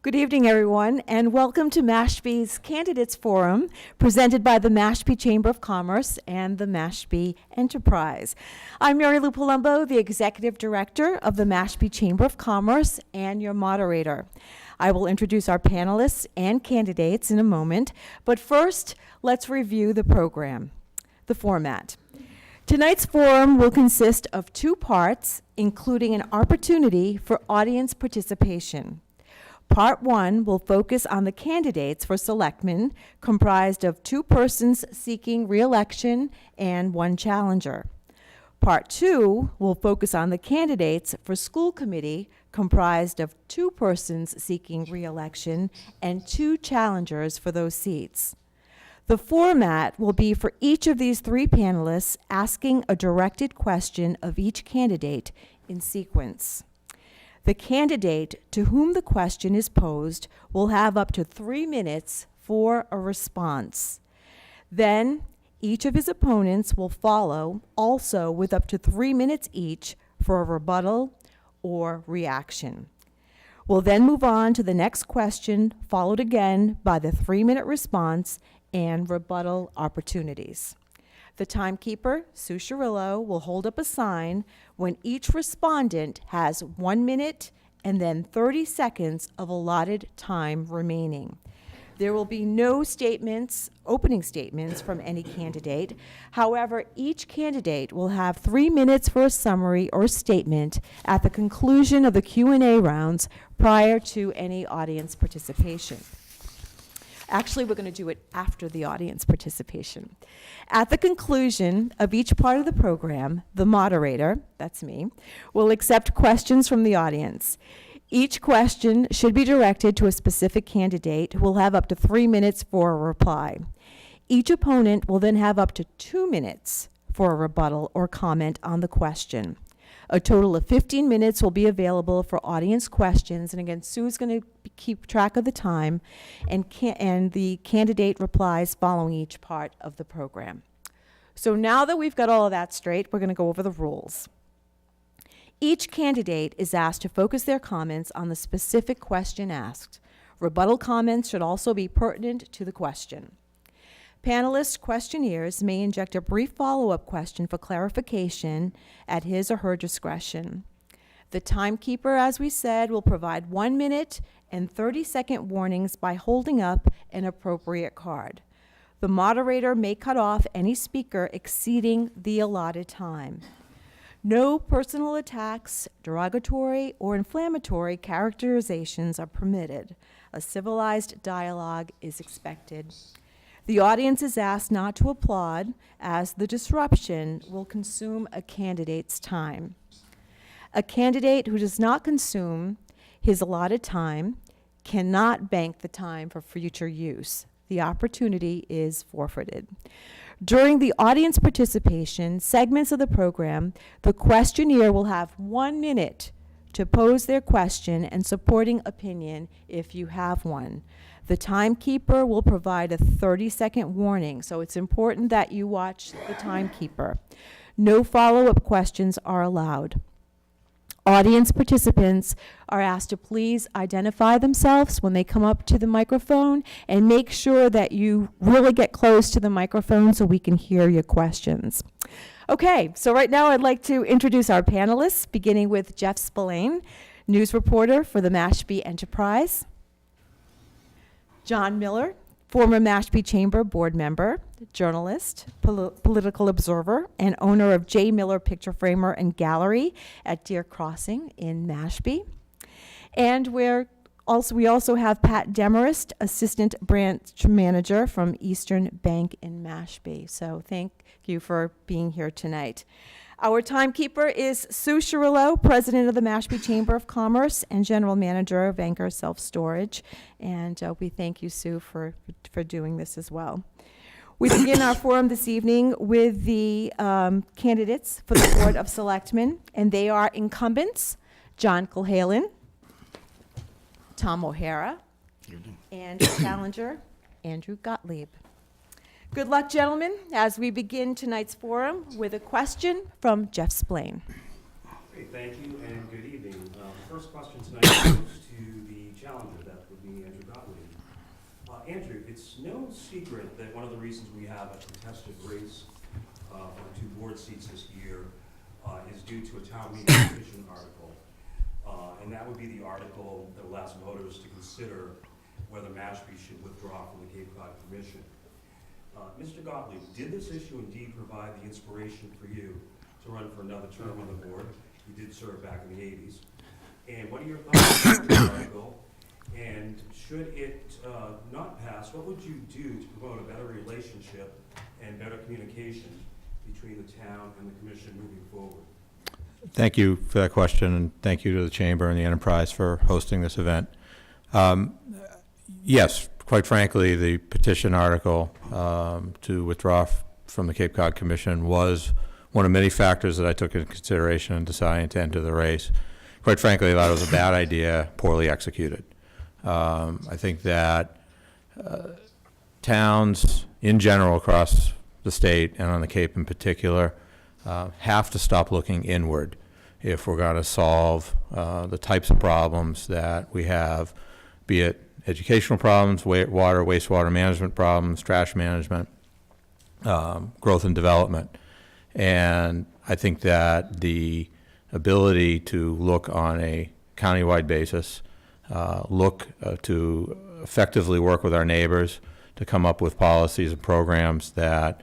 Good evening, everyone, and welcome to Mashpee's Candidates Forum, presented by the Mashpee Chamber of Commerce and the Mashpee Enterprise. I'm Mary Lou Palumbo, the Executive Director of the Mashpee Chamber of Commerce and your moderator. I will introduce our panelists and candidates in a moment, but first, let's review the program, the format. Tonight's forum will consist of two parts, including an opportunity for audience participation. Part 1 will focus on the candidates for selectmen, comprised of 2 persons seeking re-election and 1 challenger. Part 2 will focus on the candidates for school committee, comprised of 2 persons seeking re-election and 2 challengers for those seats. The format will be for each of these 3 panelists asking a directed question of each candidate in sequence. The candidate to whom the question is posed will have up to 3 minutes for a response. Then, each of his opponents will follow, also with up to 3 minutes each for a rebuttal or reaction. We'll then move on to the next question, followed again by the 3-minute response and rebuttal opportunities. The timekeeper, Sue Cirillo, will hold up a sign when each respondent has 1 minute and then 30 seconds of allotted time remaining. There will be no opening statements from any candidate. However, each candidate will have 3 minutes for a summary or statement at the conclusion of the Q&A rounds prior to any audience participation. Actually, we're going to do it after the audience participation. At the conclusion of each part of the program, the moderator, that's me, will accept questions from the audience. Each question should be directed to a specific candidate who will have up to 3 minutes for a reply. Each opponent will then have up to 2 minutes for a rebuttal or comment on the question. A total of 15 minutes will be available for audience questions. And again, Sue's going to keep track of the time and the candidate replies following each part of the program. So now that we've got all of that straight, we're going to go over the rules. Each candidate is asked to focus their comments on the specific question asked. Rebuttal comments should also be pertinent to the question. Panelist questionnaires may inject a brief follow-up question for clarification at his or her discretion. The timekeeper, as we said, will provide 1 minute and 30-second warnings by holding up an appropriate card. The moderator may cut off any speaker exceeding the allotted time. No personal attacks, derogatory, or inflammatory characterizations are permitted. A civilized dialogue is expected. The audience is asked not to applaud, as the disruption will consume a candidate's time. A candidate who does not consume his allotted time cannot bank the time for future use. The opportunity is forfeited. During the audience participation segments of the program, the questionnaire will have 1 minute to pose their question and supporting opinion if you have one. The timekeeper will provide a 30-second warning, so it's important that you watch the timekeeper. No follow-up questions are allowed. Audience participants are asked to please identify themselves when they come up to the microphone and make sure that you really get close to the microphone so we can hear your questions. Okay, so right now I'd like to introduce our panelists, beginning with Jeff Spillane, news reporter for the Mashpee Enterprise. John Miller, former Mashpee Chamber board member, journalist, political observer, and owner of J. Miller Picture Framer and Gallery at Deer Crossing in Mashpee. And we also have Pat Demarest, assistant branch manager from Eastern Bank in Mashpee. So thank you for being here tonight. Our timekeeper is Sue Cirillo, president of the Mashpee Chamber of Commerce and general manager of Anchor Self-Storage. And we thank you, Sue, for doing this as well. We begin our forum this evening with the candidates for the Board of Selectmen, and they are incumbents John Kilhalen, Tom O'Hara, and challenger Andrew Gottlieb. Good luck, gentlemen, as we begin tonight's forum with a question from Jeff Spillane. Great, thank you, and good evening. The first question tonight goes to the challenger. That would me, Andrew Gottlieb. Andrew, it's no secret that one of the reasons we have a contested race for 2 board seats this year is due to a town meeting petition article. And that would be the article that allows voters to consider whether Mashpee should withdraw from the Cape Cod Commission. Mr. Gottlieb, did this issue indeed provide the inspiration for you to run for another term on the board? You did serve back in the 80s. And what are your thoughts on this article? And should it not pass, what would you do to promote a better relationship and better communication between the town and the commission moving forward? Thank you for that question, and thank you to the Chamber and the Enterprise for hosting this event. Yes, quite frankly, the petition article to withdraw from the Cape Cod Commission was one of many factors that I took into consideration in deciding to enter the race. Quite frankly, I thought it was a bad idea, poorly executed. I think that towns in general across the state and on the Cape in particular have to stop looking inward if we're going to solve the types of problems that we have, be it educational problems, water, wastewater management problems, trash management, growth and development. And I think that the ability to look on a countywide basis, to effectively work with our neighbors to come up with policies and programs that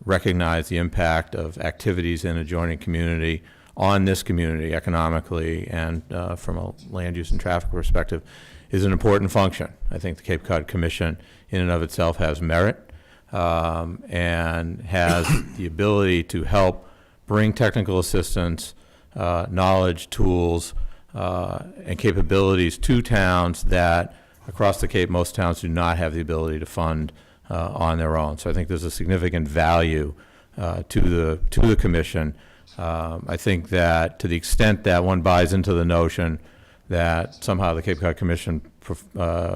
recognize the impact of activities in adjoining community on this community economically and from a land use and traffic perspective is an important function. I think the Cape Cod Commission in and of itself has merit and has the ability to help bring technical assistance, knowledge, tools, and capabilities to towns that across the Cape most towns do not have the ability to fund on their own. So I think there's a significant value to the Commission. I think that to the extent that one buys into the notion that somehow the Cape Cod Commission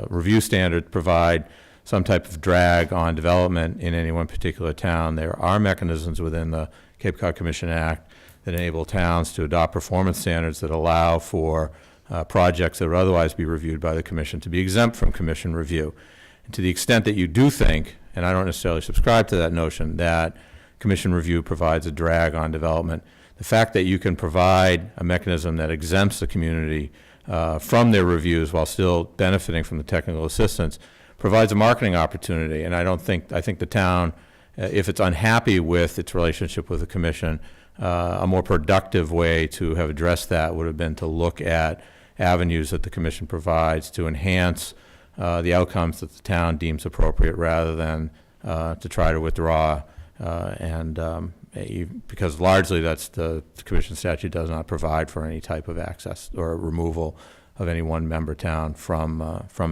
review standards provide some type of drag on development in any one particular town, there are mechanisms within the Cape Cod Commission Act that enable towns to adopt performance standards that allow for projects that would otherwise be reviewed by the Commission to be exempt from Commission review. And to the extent that you do think, and I don't necessarily subscribe to that notion, that Commission review provides a drag on development, the fact that you can provide a mechanism that exempts the community from their reviews while still benefiting from the technical assistance provides a marketing opportunity. And I think the town, if it's unhappy with its relationship with the Commission, a more productive way to have addressed that would have been to look at avenues that the Commission provides to enhance the outcomes that the town deems appropriate rather than to try to withdraw. Because largely that's the Commission statute does not provide for any type of access or removal of any one member town from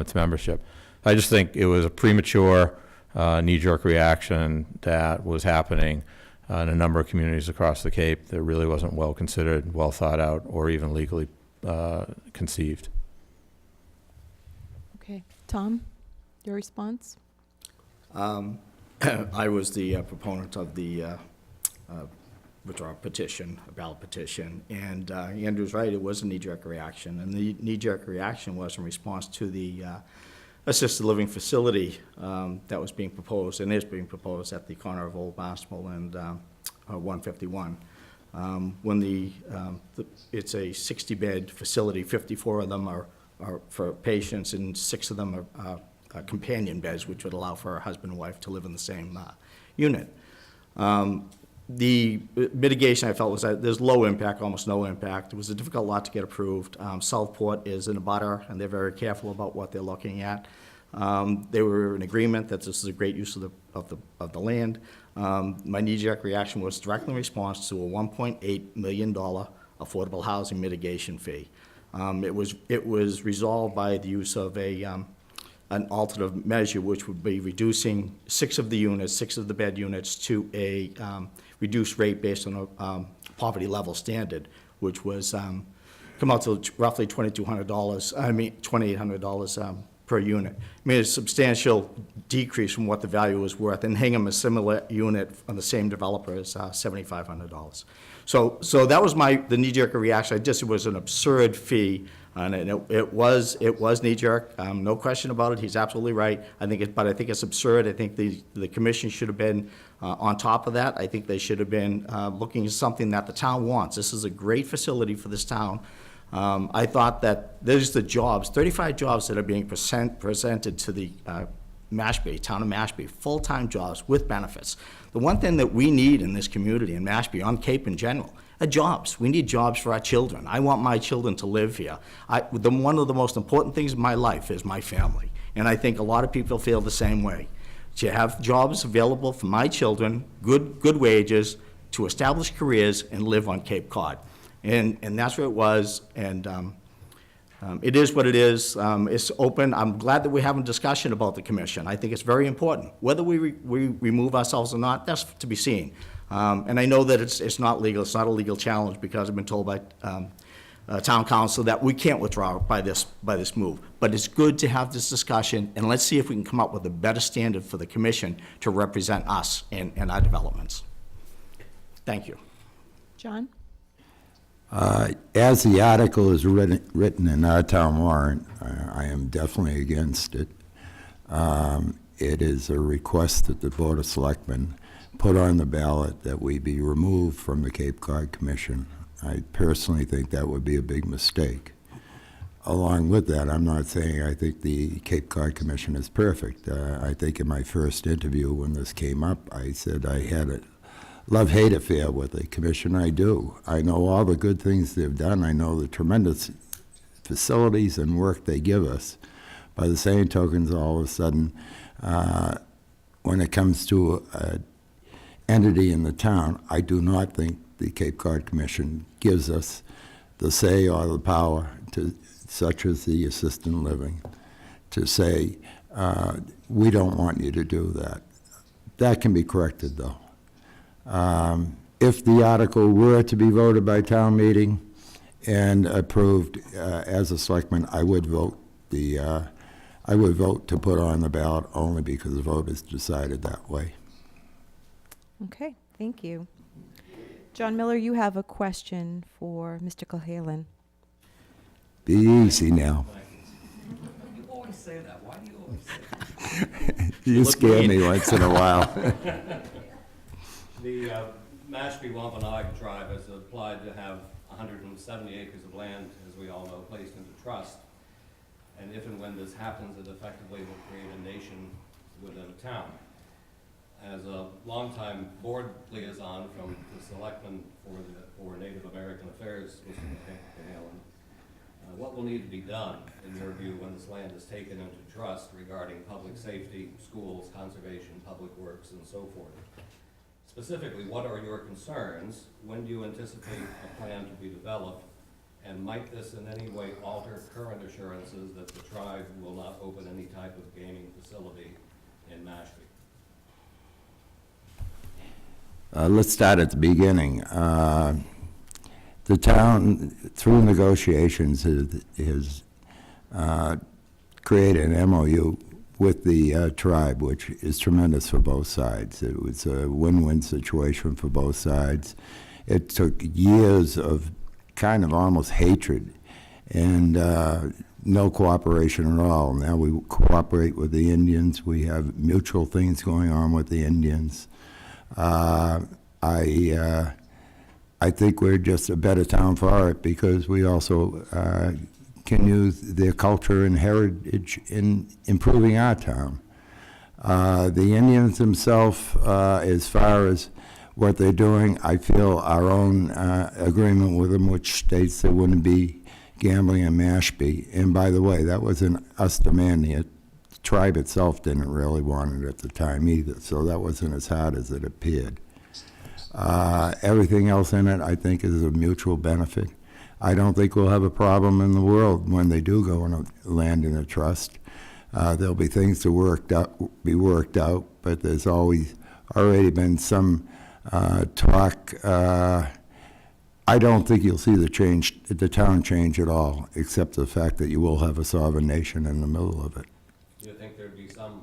its membership. I just think it was a premature knee-jerk reaction that was happening in a number of communities across the Cape that really wasn't well considered, well thought out, or even legally conceived. Okay. Tom, your response? I was the proponent of the withdrawal petition, a ballot petition, and Andrew's right, it was a knee-jerk reaction, and the knee-jerk reaction was in response to the assisted living facility that was being proposed and is being proposed at the corner of Old Barnstable and 151. When it's a 60-bed facility, 54 of them are for patients and 6 of them are companion beds, which would allow for a husband and wife to live in the same unit. The mitigation I felt was that there's low impact, almost no impact. It was a difficult lot to get approved. Southport is in a butter, and they're very careful about what they're looking at. They were in agreement that this is a great use of the land. My knee-jerk reaction was directly in response to a $1.8 million affordable housing mitigation fee. It was resolved by the use of an alternative measure, which would be reducing 6 of the bed units to a reduced rate based on a poverty level standard, which was come out to roughly $2,800 per unit. I mean, it's a substantial decrease from what the value was worth. And Hingham, a similar unit on the same developer, is $7,500. So that was the knee-jerk reaction. It was an absurd fee. And it was knee-jerk, no question about it, he's absolutely right. But I think it's absurd. I think the commission should have been on top of that. I think they should have been looking at something that the town wants. This is a great facility for this town. I thought that there's the jobs, 35 jobs that are being presented to the Mashpee, town of Mashpee, full-time jobs with benefits. The one thing that we need in this community, in Mashpee, on Cape in general, are jobs. We need jobs for our children. I want my children to live here. One of the most important things in my life is my family, and I think a lot of people feel the same way. To have jobs available for my children, good wages, to establish careers and live on Cape Cod. And that's what it was, and it is what it is. It's open. I'm glad that we're having a discussion about the commission. I think it's very important. Whether we remove ourselves or not, that's to be seen. And I know that it's not legal. It's not a legal challenge, because I've been told by town council that we can't withdraw by this move. But it's good to have this discussion, and let's see if we can come up with a better standard for the commission to represent us and our developments. Thank you. John? As the article is written in our town warrant, I am definitely against it. It is a request that the Board of Selectmen put on the ballot that we be removed from the Cape Cod Commission. I personally think that would be a big mistake. Along with that, I'm not saying I think the Cape Cod Commission is perfect. I think in my first interview when this came up, I said I had a love-hate affair with the commission. I do. I know all the good things they've done. I know the tremendous facilities and work they give us. By the same tokens, all of a sudden, when it comes to an entity in the town, I do not think the Cape Cod Commission gives us the say or the power, to, such as the assisted living, to say, we don't want you to do that. That can be corrected, though. If the article were to be voted by town meeting and approved as a selectman, I would vote to put on the ballot, only because the vote is decided that way. Okay, thank you. John Miller, you have a question for Mr. Cahalan. Be easy now. You always say that. Why do you always say that? You scare me once in a while. The Mashpee Wampanoag tribe has applied to have 170 acres of land, as we all know, placed into trust. And if and when this happens, it effectively will create a nation within a town. As a longtime board liaison from the Selectmen for Native American Affairs, Mr. Cahalan, what will need to be done, in your view, when this land is taken into trust regarding public safety, schools, conservation, public works, and so forth? Specifically, what are your concerns? When do you anticipate a plan to be developed? And might this in any way alter current assurances that the tribe will not open any type of gaming facility in Mashpee? Let's start at the beginning. The town, through negotiations, has created an MOU with the tribe, which is tremendous for both sides. It was a win-win situation for both sides. It took years of kind of almost hatred and no cooperation at all. Now we cooperate with the Indians. We have mutual things going on with the Indians. I think we're just a better town for it, because we also can use their culture and heritage in improving our town. The Indians themselves, as far as what they're doing, I feel our own agreement with them, which states there wouldn't be gambling in Mashpee. And by the way, that wasn't us demanding it. The tribe itself didn't really want it at the time either, so that wasn't as hard as it appeared. Everything else in it, I think, is a mutual benefit. I don't think we'll have a problem in the world when they do go and land in a trust. There'll be things to be worked out, but there's always already been some talk. I don't think you'll see the town change at all, except the fact that you will have a sovereign nation in the middle of it. Do you think there'd be some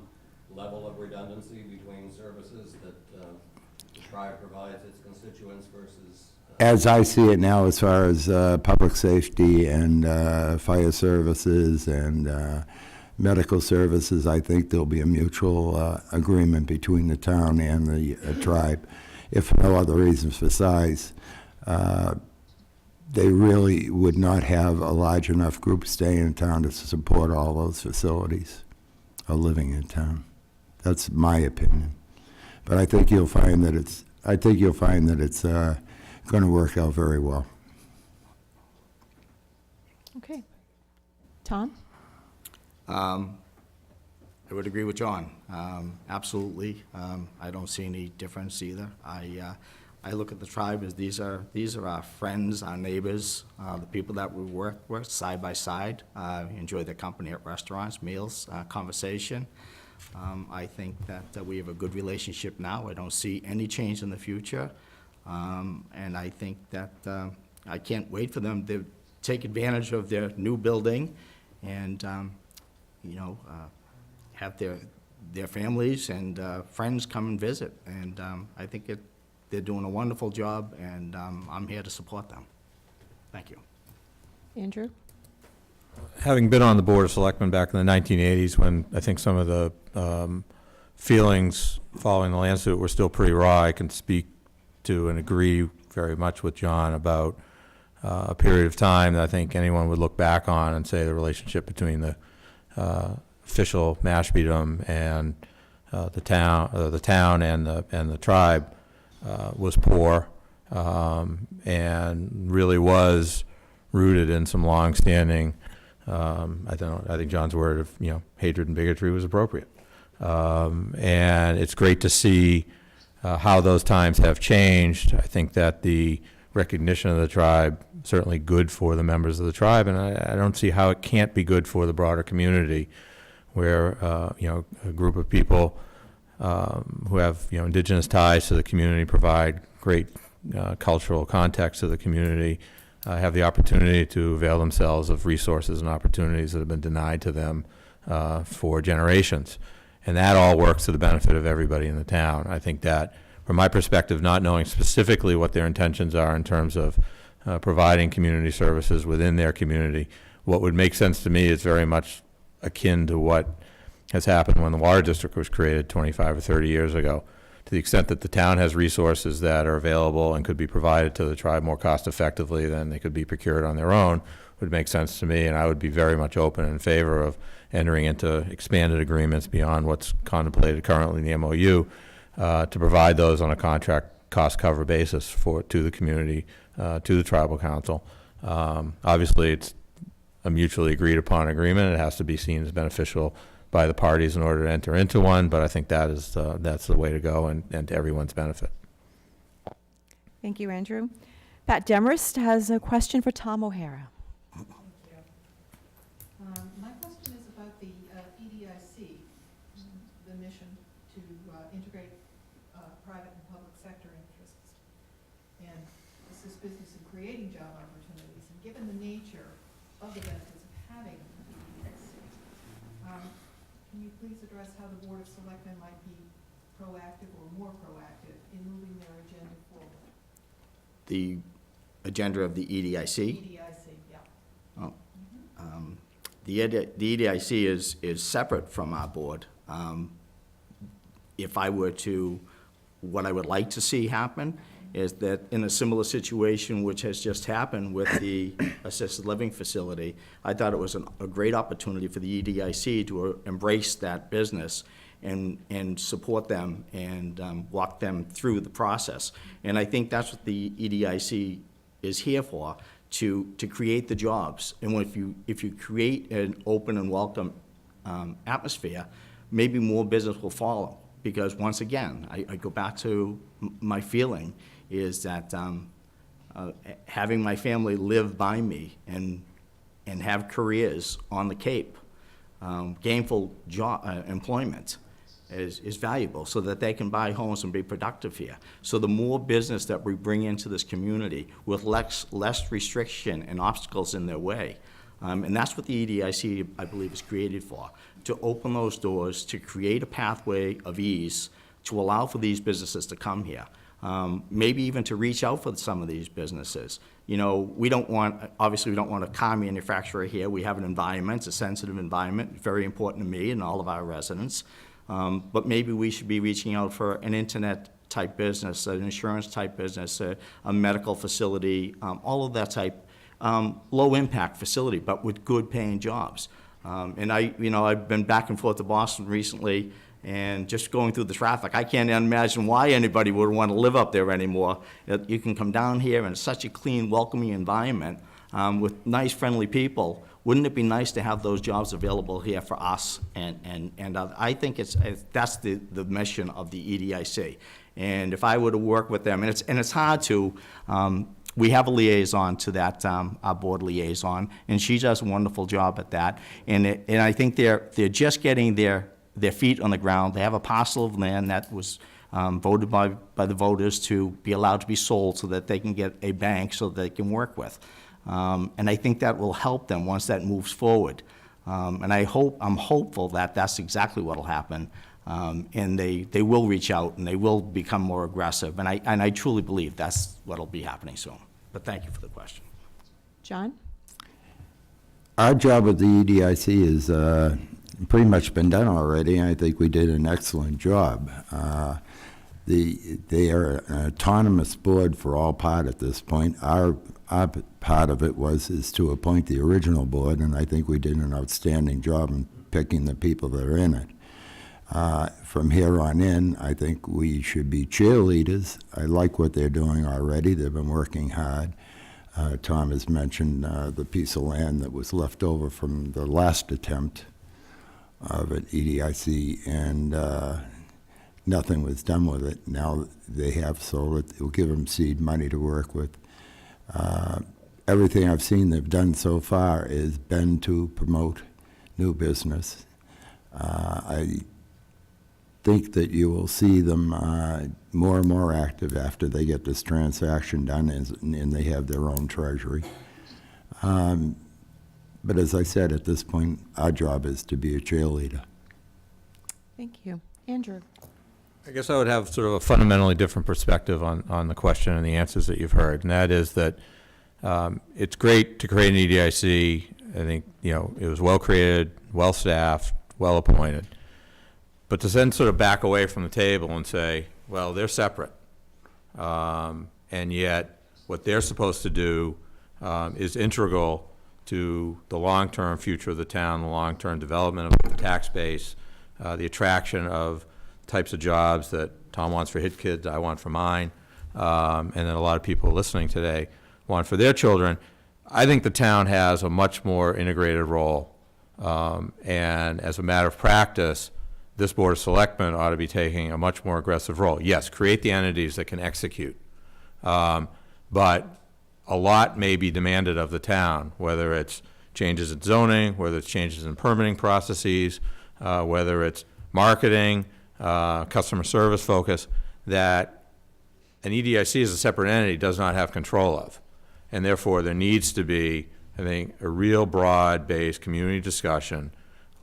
level of redundancy between services that the tribe provides its constituents versus As I see it now, as far as public safety and fire services and medical services, I think there'll be a mutual agreement between the town and the tribe, if for no other reasons besides. They really would not have a large enough group staying in town to support all those facilities or living in town. That's my opinion. But I think you'll find that it's going to work out very well. Okay. Tom? I would agree with John. Absolutely. I don't see any difference either. I look at the tribe as these are our friends, our neighbors, the people that we work with side by side. Enjoy their company at restaurants, meals, conversation. I think that we have a good relationship now. I don't see any change in the future. And I think that I can't wait for them to take advantage of their new building and, have their families and friends come and visit. And I think they're doing a wonderful job, and I'm here to support them. Thank you. Andrew? Having been on the Board of Selectmen back in the 1980s, when I think some of the feelings following the land suit were still pretty raw, I can speak to and agree very much with John about a period of time that I think anyone would look back on and say the relationship between the official Mashpeedom and the town and the tribe was poor, and really was rooted in some long-standing. I think John's word of hatred and bigotry was appropriate, and it's great to see how those times have changed. I think that the recognition of the tribe certainly good for the members of the tribe, and I don't see how it can't be good for the broader community, where a group of people who have indigenous ties to the community, provide great cultural context to the community, have the opportunity to avail themselves of resources and opportunities that have been denied to them for generations. And that all works to the benefit of everybody in the town. I think that, from my perspective, not knowing specifically what their intentions are in terms of providing community services within their community, what would make sense to me is very much akin to what has happened when the Water District was created 25 or 30 years ago. To the extent that the town has resources that are available and could be provided to the tribe more cost effectively than they could be procured on their own, would make sense to me, and I would be very much open in favor of entering into expanded agreements beyond what's contemplated currently in the MOU to provide those on a contract cost cover basis to the community, to the tribal council. Obviously, it's a mutually agreed upon agreement. It has to be seen as beneficial by the parties in order to enter into one, but I think that's the way to go and to everyone's benefit. Thank you, Andrew. Pat Demarest has a question for Tom O'Hara. My question is about the EDIC, the mission to integrate private and public sector interests. And this is business of creating job opportunities. And given the nature of the benefits of having the EDIC, can you please address how the Board of Selectmen might be proactive or more proactive in moving their agenda forward? The agenda of the EDIC? EDIC, yeah. Oh. The EDIC is separate from our board. If I were to, what I would like to see happen is that in a similar situation which has just happened with the assisted living facility, I thought it was a great opportunity for the EDIC to embrace that business and support them and walk them through the process. And I think that's what the EDIC is here for, to create the jobs. And if you create an open and welcome atmosphere, maybe more business will follow. Because once again, I go back to my feeling is that having my family live by me and have careers on the Cape, gainful job employment is valuable, so that they can buy homes and be productive here. So the more business that we bring into this community with less restriction and obstacles in their way, and that's what the EDIC, I believe, is created for, to open those doors, to create a pathway of ease, to allow for these businesses to come here. maybe even to reach out for some of these businesses. You know, obviously we don't want a car manufacturer here. We have an environment, it's a sensitive environment, very important to me and all of our residents. But maybe we should be reaching out for an internet-type business, an insurance-type business, a medical facility, all of that type, low-impact facility, but with good-paying jobs. And I've been back and forth to Boston recently, and just going through the traffic, I can't imagine why anybody would want to live up there anymore. You can come down here, and it's such a clean, welcoming environment with nice, friendly people. Wouldn't it be nice to have those jobs available here for us? And I think that's the mission of the EDIC. And if I were to work with them, and it's hard to. We have a liaison to that, our board liaison, and she does a wonderful job at that. And I think they're just getting their feet on the ground. They have a parcel of land that was voted by the voters to be allowed to be sold so that they can get a bank so that they can work with. And I think that will help them once that moves forward. And I'm hopeful that that's exactly what will happen. And they will reach out and they will become more aggressive. And I truly believe that's what will be happening soon. But thank you for the question. John? Our job at the EDIC is pretty much been done already, and I think we did an excellent job. They are an autonomous board for all part at this point. Our part of it is to appoint the original board, and I think we did an outstanding job in picking the people that are in it. From here on in, I think we should be cheerleaders. I like what they're doing already. They've been working hard. Tom has mentioned the piece of land that was left over from the last attempt of an EDIC, and nothing was done with it. Now they have sold it. It will give them seed money to work with. Everything I've seen they've done so far has been to promote new business. I think that you will see them more and more active after they get this transaction done and they have their own treasury. But as I said, at this point, our job is to be a cheerleader. Thank you. Andrew? I guess I would have sort of a fundamentally different perspective on the question and the answers that you've heard, and that is that it's great to create an EDIC. I think, it was well-created, well-staffed, well-appointed. But to then sort of back away from the table and say, well, they're separate, and yet what they're supposed to do is integral to the long-term future of the town, the long-term development of the tax base, the attraction of types of jobs that Tom wants for his kids, I want for mine, and that a lot of people listening today want for their children. I think the town has a much more integrated role, and as a matter of practice, this Board of Selectmen ought to be taking a much more aggressive role. Yes, create the entities that can execute, but a lot may be demanded of the town, whether it's changes in zoning, whether it's changes in permitting processes, whether it's marketing, customer service focus, that an EDIC as a separate entity does not have control of. And therefore, there needs to be, I think, a real broad-based community discussion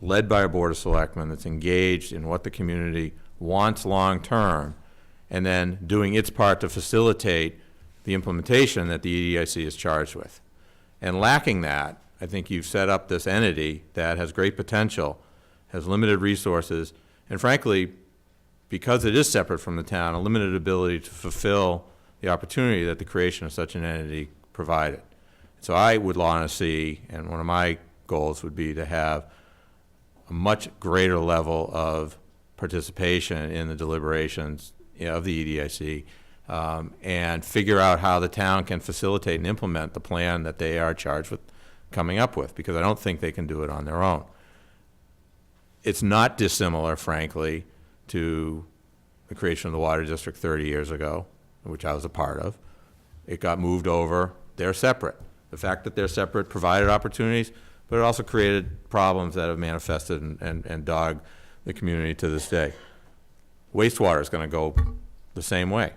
led by a Board of Selectmen that's engaged in what the community wants long-term, and then doing its part to facilitate the implementation that the EDIC is charged with. And lacking that, I think you've set up this entity that has great potential, has limited resources, and frankly, because it is separate from the town, a limited ability to fulfill the opportunity that the creation of such an entity provided. So I would want to see, and one of my goals would be to have a much greater level of participation in the deliberations of the EDIC, and figure out how the town can facilitate and implement the plan that they are charged with coming up with, because I don't think they can do it on their own. It's not dissimilar, frankly, to the creation of the Water District 30 years ago, which I was a part of. It got moved over. They're separate. The fact that they're separate provided opportunities, but it also created problems that have manifested and dogged the community to this day. Wastewater is going to go the same way.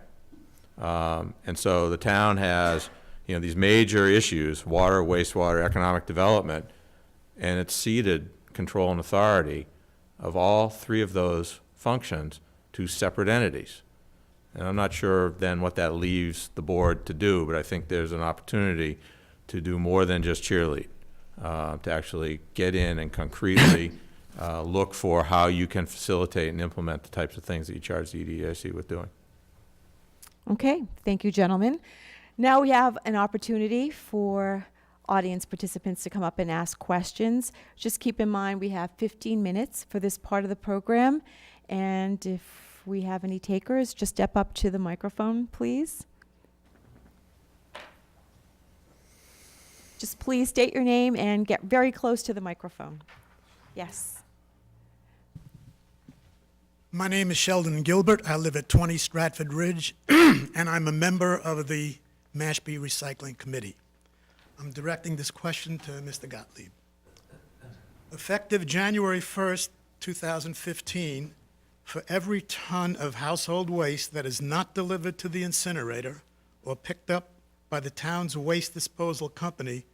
And so the town has, these major issues, water, wastewater, economic development, and it's ceded control and authority of all three of those functions to separate entities. And I'm not sure then what that leaves the board to do, but I think there's an opportunity to do more than just cheerlead, to actually get in and concretely look for how you can facilitate and implement the types of things that you charge the EDIC with doing. Okay, thank you, gentlemen. Now we have an opportunity for audience participants to come up and ask questions. Just keep in mind, we have 15 minutes for this part of the program, and if we have any takers, just step up to the microphone, please. Just please state your name and get very close to the microphone. Yes. My name is Sheldon Gilbert. I live at 20 Stratford Ridge, and I'm a member of the Mashpee Recycling Committee. I'm directing this question to Mr. Gottlieb. Effective January 1st, 2015, for every ton of household waste that is not delivered to the incinerator or picked up by the town's waste disposal company,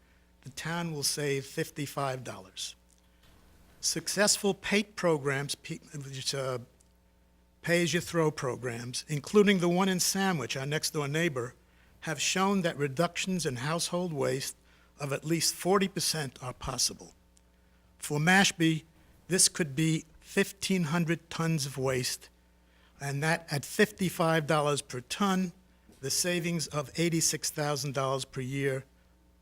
the town will save $55. Successful PATE programs, which pay-as-you-throw programs, including the one in Sandwich, our next-door neighbor, have shown that reductions in household waste of at least 40% are possible. For Mashpee, this could be 1,500 tons of waste, and that at $55 per ton, the savings of $86,000 per year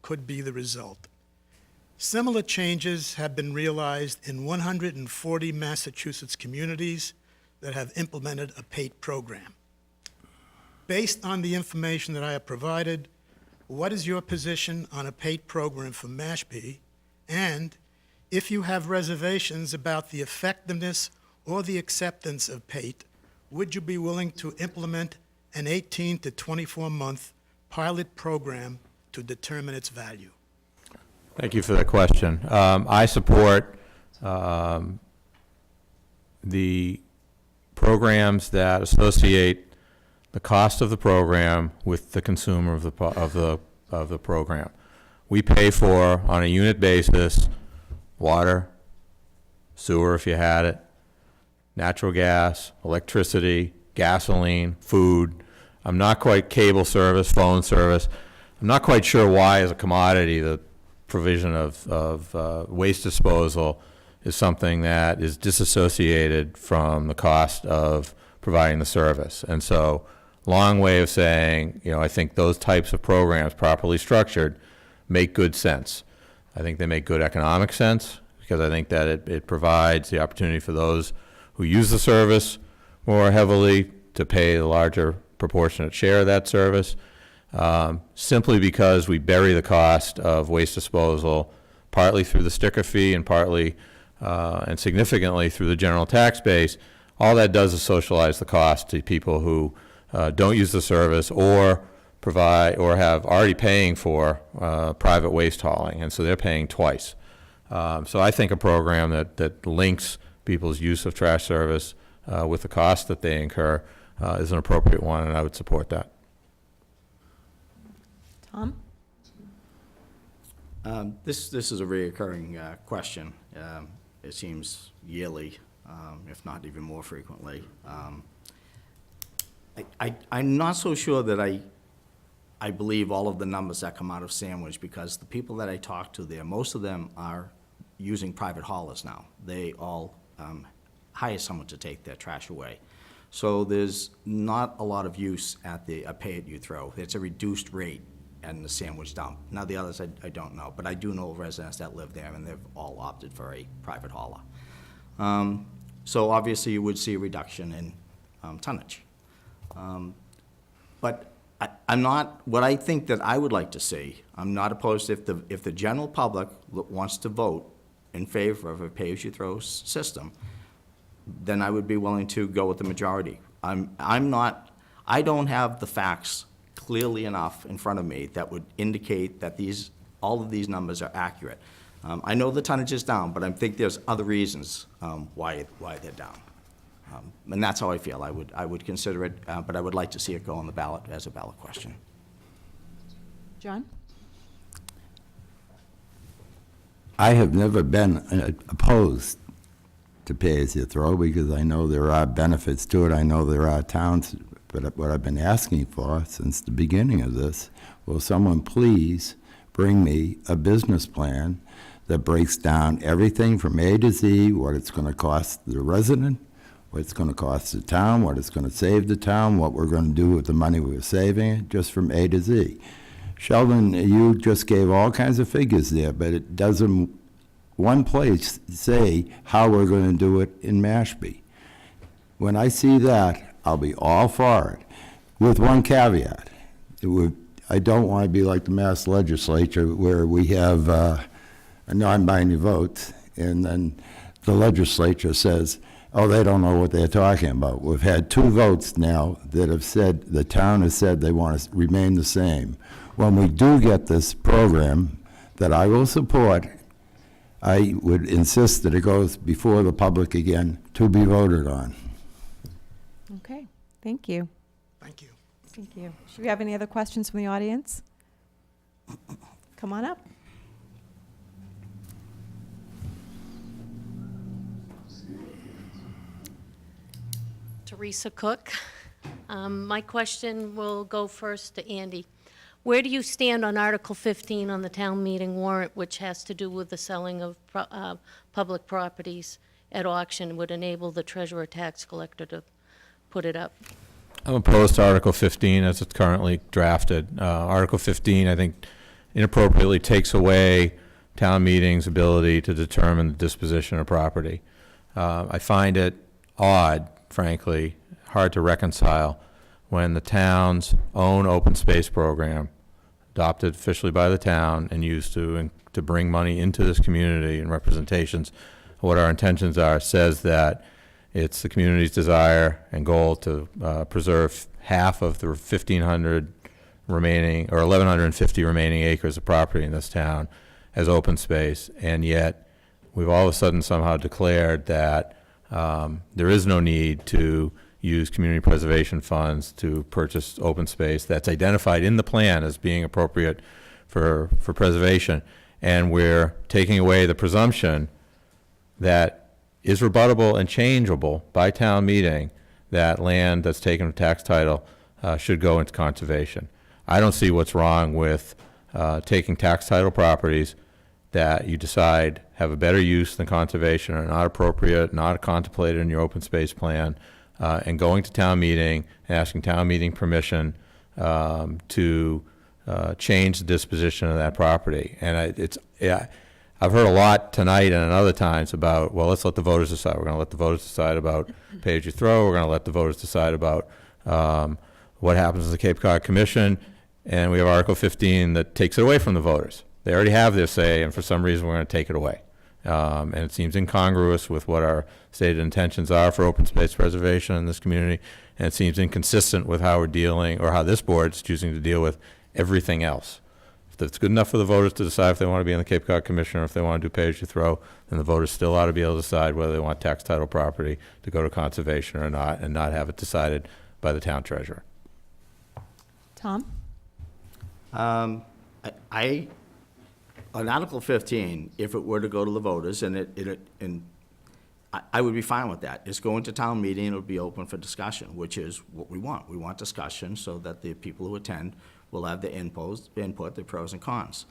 could be the result. Similar changes have been realized in 140 Massachusetts communities that have implemented a PATE program. Based on the information that I have provided, what is your position on a PATE program for Mashpee? And if you have reservations about the effectiveness or the acceptance of PATE, would you be willing to implement an 18 to 24-month pilot program to determine its value? Thank you for that question. I support the programs that associate the cost of the program with the consumer of the program. We pay for, on a unit basis, water, sewer if you had it, natural gas, electricity, gasoline, food. I'm not quite cable service, phone service. I'm not quite sure why, as a commodity, the provision of waste disposal is something that is disassociated from the cost of providing the service. And so, long way of saying, I think those types of programs, properly structured, make good sense. I think they make good economic sense, because I think that it provides the opportunity for those who use the service more heavily to pay the larger proportionate share of that service, simply because we bury the cost of waste disposal partly through the sticker fee and partly and significantly through the general tax base. All that does is socialize the cost to people who don't use the service or provide or have already paying for private waste hauling, and so they're paying twice. So I think a program that links people's use of trash service with the cost that they incur is an appropriate one, and I would support that. Tom? This is a reoccurring question. It seems yearly, if not even more frequently. I'm not so sure that I believe all of the numbers that come out of Sandwich, because the people that I talk to there, most of them are using private haulers now. They all hire someone to take their trash away. So there's not a lot of use at the pay-it-you-throw. It's a reduced rate in the Sandwich dump. Now, the others I don't know, but I do know residents that live there, and they've all opted for a private hauler. So obviously, you would see a reduction in tonnage. But I'm not, what I think that I would like to see, I'm not opposed if the general public wants to vote in favor of a pay-as-you-throw system, then I would be willing to go with the majority. I don't have the facts clearly enough in front of me that would indicate that all of these numbers are accurate. I know the tonnage is down, but I think there's other reasons why they're down. And that's how I feel. I would consider it, but I would like to see it go on the ballot as a ballot question. John? I have never been opposed to pay-as-you-throw because I know there are benefits to it. I know there are towns but what I've been asking for since the beginning of this, will someone please bring me a business plan that breaks down everything from A to Z, what it's going to cost the resident, what it's going to cost the town, what it's going to save the town, what we're going to do with the money we're saving, just from A to Z. Sheldon, you just gave all kinds of figures there, but it doesn't one place say how we're going to do it in Mashpee. When I see that, I'll be all for it, with one caveat. I don't want to be like the Mass Legislature where we have a non-binding vote, and then the legislature says, oh, they don't know what they're talking about. We've had 2 votes now that have said, the town has said they want to remain the same. When we do get this program that I will support, I would insist that it goes before the public again to be voted on. Okay, thank you. Thank you. Thank you. Should we have any other questions from the audience? Come on up. Teresa Cook. My question will go first to Andy. Where do you stand on Article 15 on the town meeting warrant, which has to do with the selling of public properties at auction, would enable the treasurer tax collector to put it up? I'm opposed to Article 15 as it's currently drafted. Article 15, I think, inappropriately takes away town meeting's ability to determine the disposition of property. I find it odd, frankly, hard to reconcile when the town's own open space program, adopted officially by the town and used to bring money into this community and representations of what our intentions are, says that it's the community's desire and goal to preserve half of the 1,500 remaining, or 1,150 remaining acres of property in this town as open space, and yet we've all of a sudden somehow declared that there is no need to use community preservation funds to purchase open space that's identified in the plan as being appropriate for preservation, and we're taking away the presumption that is rebuttable and changeable by town meeting that land that's taken with tax title should go into conservation. I don't see what's wrong with taking tax title properties that you decide have a better use than conservation, are not appropriate, not contemplated in your open space plan, and going to town meeting and asking town meeting permission to change the disposition of that property. And I've heard a lot tonight and other times about, well, let's let the voters decide. We're going to let the voters decide about pay-as-you-throw. We're going to let the voters decide about what happens to the Cape Cod Commission. And we have Article 15 that takes it away from the voters. They already have their say, and for some reason we're going to take it away. And it seems incongruous with what our stated intentions are for open space preservation in this community, and it seems inconsistent with how we're dealing, or how this board's choosing to deal with everything else. If it's good enough for the voters to decide if they want to be on the Cape Cod Commission or if they want to do pay-as-you-throw, then the voters still ought to be able to decide whether they want tax title property to go to conservation or not, and not have it decided by the town treasurer. Tom? On Article 15, if it were to go to the voters, I would be fine with that. It's going to town meeting, it'll be open for discussion, which is what we want. We want discussion so that the people who attend will have the input, the pros and cons.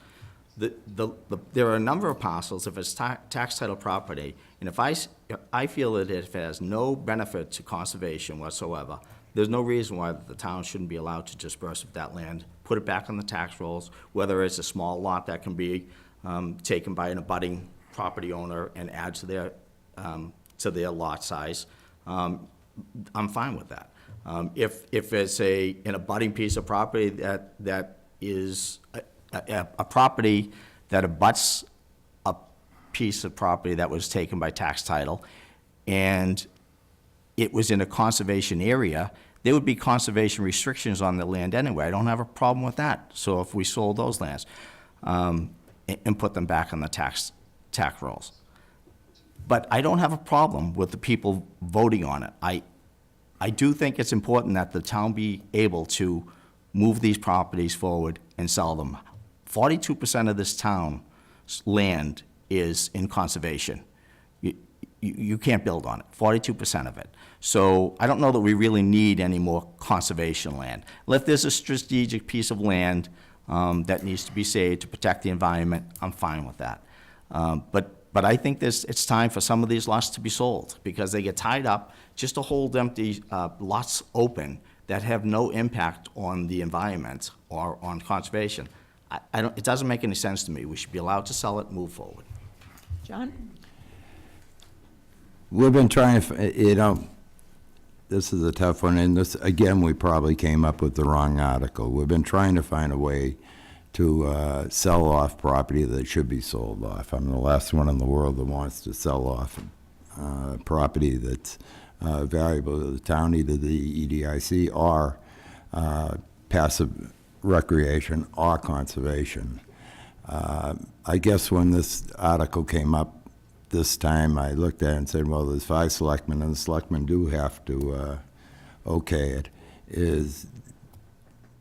There are a number of parcels, if it's tax title property, and if I feel that if it has no benefit to conservation whatsoever, there's no reason why the town shouldn't be allowed to disperse of that land, put it back on the tax rolls, whether it's a small lot that can be taken by an abutting property owner and add to their lot size. I'm fine with that. If it's an abutting piece of property that is a property that abuts a piece of property that was taken by tax title, and it was in a conservation area, there would be conservation restrictions on the land anyway. I don't have a problem with that. So if we sold those lands and put them back on the tax rolls. But I don't have a problem with the people voting on it. I do think it's important that the town be able to move these properties forward and sell them. 42% of this town's land is in conservation. you can't build on it, 42% of it. So I don't know that we really need any more conservation land. If there's a strategic piece of land that needs to be saved to protect the environment, I'm fine with that. But I think it's time for some of these lots to be sold, because they get tied up just to hold empty lots open that have no impact on the environment or on conservation. It doesn't make any sense to me. We should be allowed to sell it and move forward. John? We've been trying to, this is a tough one, and this, again, we probably came up with the wrong article. We've been trying to find a way to sell off property that should be sold off. I'm the last one in the world that wants to sell off property that's valuable to the town, either the EDIC or passive recreation or conservation. I guess when this article came up this time, I looked at it and said, well, there's 5 selectmen, and the selectmen do have to okay it. Is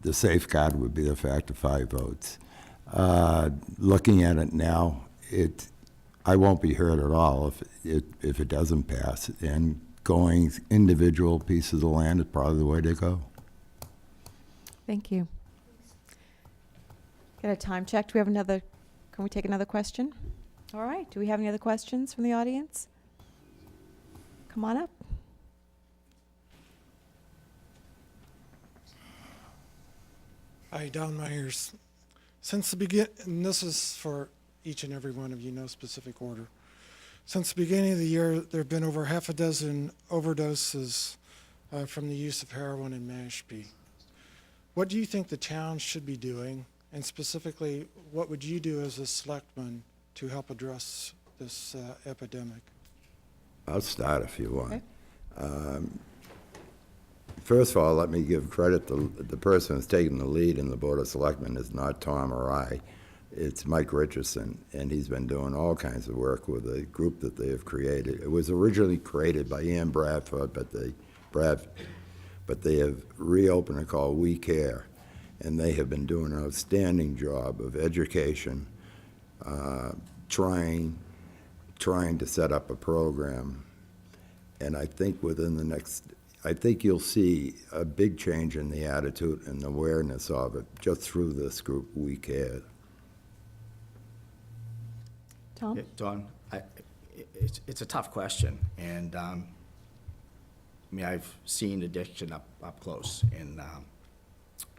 the safeguard would be the fact of 5 votes. Looking at it now, I won't be hurt at all if it doesn't pass, and going individual pieces of land is probably the way to go. Thank you. Got a time check. Do we have another, can we take another question? All right. Do we have any other questions from the audience? Come on up. Hi, Don Myers. Since the begin, and this is for each and every one of you, no specific order. Since the beginning of the year, there have been over half a dozen overdoses from the use of heroin in Mashpee. What do you think the town should be doing? And specifically, what would you do as a selectman to help address this epidemic? I'll start if you want. Okay. First of all, let me give credit to the person who's taking the lead in the Board of Selectmen is not Tom or I. It's Mike Richardson, and he's been doing all kinds of work with a group that they have created. It was originally created by Ian Bradford, but they have reopened it called We Care, and they have been doing an outstanding job of education, trying to set up a program. And I think I think you'll see a big change in the attitude and awareness of it just through this group, We Care. Tom? Yeah, Don, it's a tough question, and I mean, I've seen addiction up close, and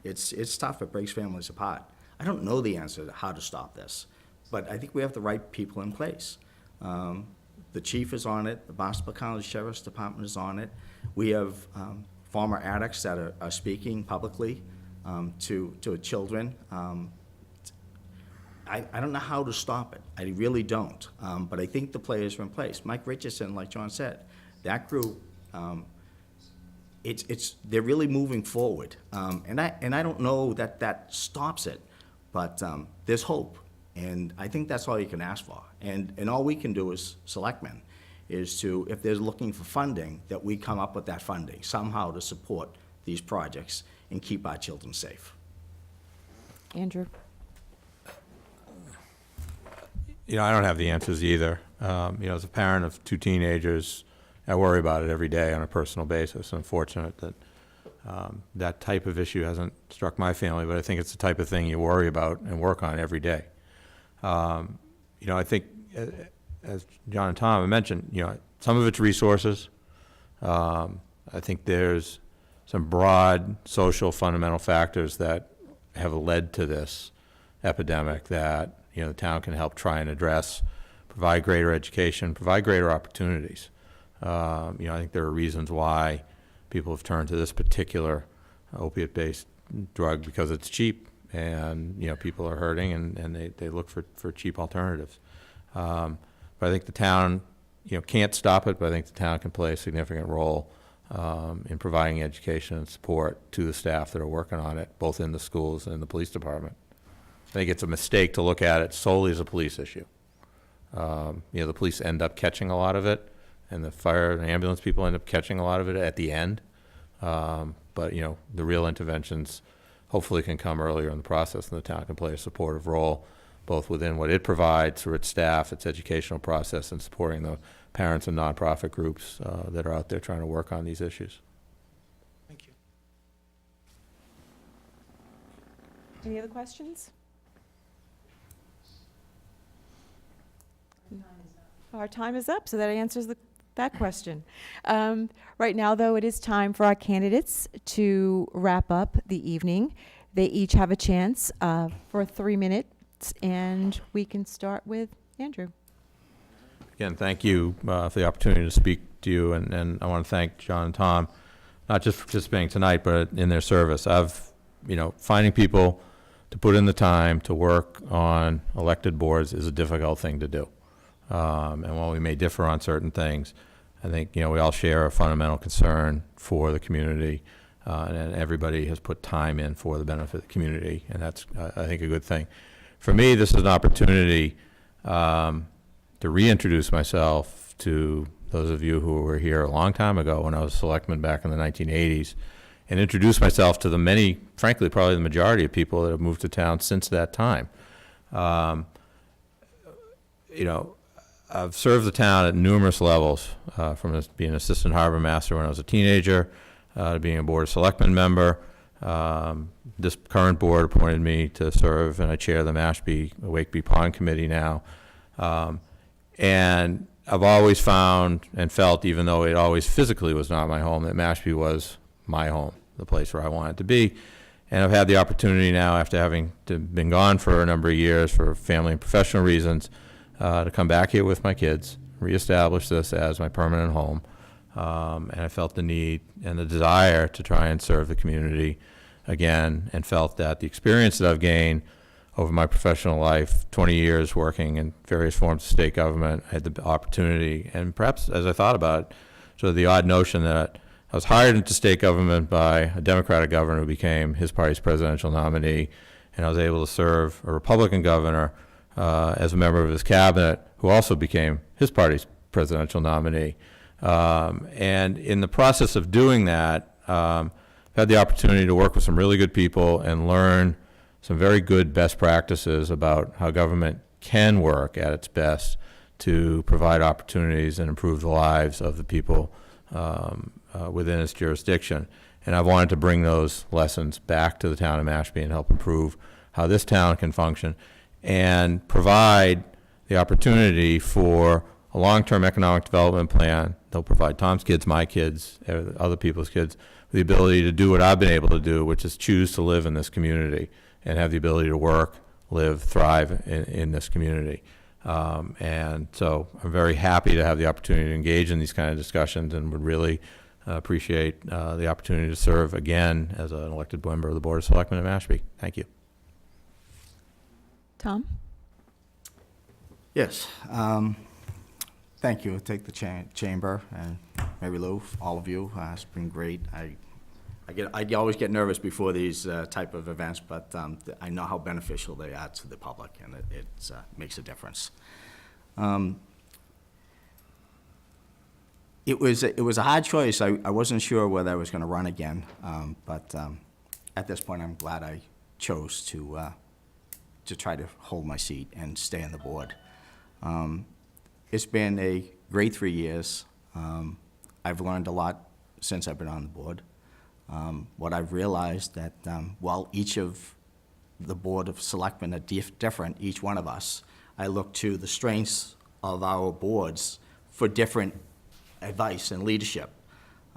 it's tough. It breaks families apart. I don't know the answer to how to stop this, but I think we have the right people in place. The chief is on it. The Barnstable County Sheriff's Department is on it. We have former addicts that are speaking publicly to children. I don't know how to stop it. I really don't. But I think the players are in place. Mike Richardson, like John said, that group, they're really moving forward. And I don't know that stops it, but there's hope. And I think that's all you can ask for. And all we can do as selectmen is to, if they're looking for funding, that we come up with that funding somehow to support these projects and keep our children safe. Andrew? I don't have the answers either. As a parent of 2 teenagers, I worry about it every day on a personal basis. I'm fortunate that that type of issue hasn't struck my family, but I think it's the type of thing you worry about and work on every day. I think, as John and Tom have mentioned, some of it's resources. I think there's some broad social fundamental factors that have led to this epidemic that the town can help try and address, provide greater education, provide greater opportunities. I think there are reasons why people have turned to this particular opiate-based drug because it's cheap, and people are hurting, and they look for cheap alternatives. But I think the town can't stop it, but I think the town can play a significant role in providing education and support to the staff that are working on it, both in the schools and the police department. I think it's a mistake to look at it solely as a police issue. The police end up catching a lot of it, and the fire and ambulance people end up catching a lot of it at the end. But the real interventions hopefully can come earlier in the process, and the town can play a supportive role both within what it provides through its staff, its educational process, and supporting the parents and nonprofit groups that are out there trying to work on these issues. Thank you. Any other questions? Our time is up, so that answers that question. Right now, though, it is time for our candidates to wrap up the evening. They each have a chance for 3 minutes, and we can start with Andrew. Again, thank you for the opportunity to speak to you, and I want to thank John and Tom, not just for participating tonight, but in their service. Finding people to put in the time to work on elected boards is a difficult thing to do. And while we may differ on certain things, I think, we all share a fundamental concern for the community, and everybody has put time in for the benefit of the community, and that's, I think, a good thing. For me, this is an opportunity to reintroduce myself to those of you who were here a long time ago when I was a selectman back in the 1980s, and introduce myself to the many, frankly, probably the majority of people that have moved to town since that time. I've served the town at numerous levels, from being assistant harbor master when I was a teenager, to being a board of selectmen member. This current board appointed me to serve, and I chair the Mashpee Wakeby Pond Committee now. And I've always found and felt, even though it always physically was not my home, that Mashpee was my home, the place where I wanted to be. And I've had the opportunity now, after having been gone for a number of years for family and professional reasons, to come back here with my kids, reestablish this as my permanent home. And I felt the need and the desire to try and serve the community again, and felt that the experience that I've gained over my professional life, 20 years working in various forms of state government, I had the opportunity, and perhaps as I thought about it, sort of the odd notion that I was hired into state government by a Democratic governor who became his party's presidential nominee, and I was able to serve a Republican governor as a member of his cabinet, who also became his party's presidential nominee. And in the process of doing that, I've had the opportunity to work with some really good people and learn some very good best practices about how government can work at its best to provide opportunities and improve the lives of the people within its jurisdiction. And I've wanted to bring those lessons back to the town of Mashpee and help improve how this town can function, and provide the opportunity for a long-term economic development plan. They'll provide Tom's kids, my kids, other people's kids, the ability to do what I've been able to do, which is choose to live in this community and have the ability to work, live, thrive in this community. And so I'm very happy to have the opportunity to engage in these kind of discussions, and would really appreciate the opportunity to serve again as an elected member of the Board of Selectmen of Mashpee. Thank you. Tom? Yes. Thank you. Take the chamber and Mary Lou, all of you. It's been great. I always get nervous before these type of events, but I know how beneficial they are to the public, and it makes a difference. It was a hard choice. I wasn't sure whether I was going to run again, but at this point, I'm glad I chose to try to hold my seat and stay on the board. It's been a great 3 years. I've learned a lot since I've been on the board. What I've realized that while each of the Board of Selectmen are different, each one of us, I look to the strengths of our boards for different advice and leadership.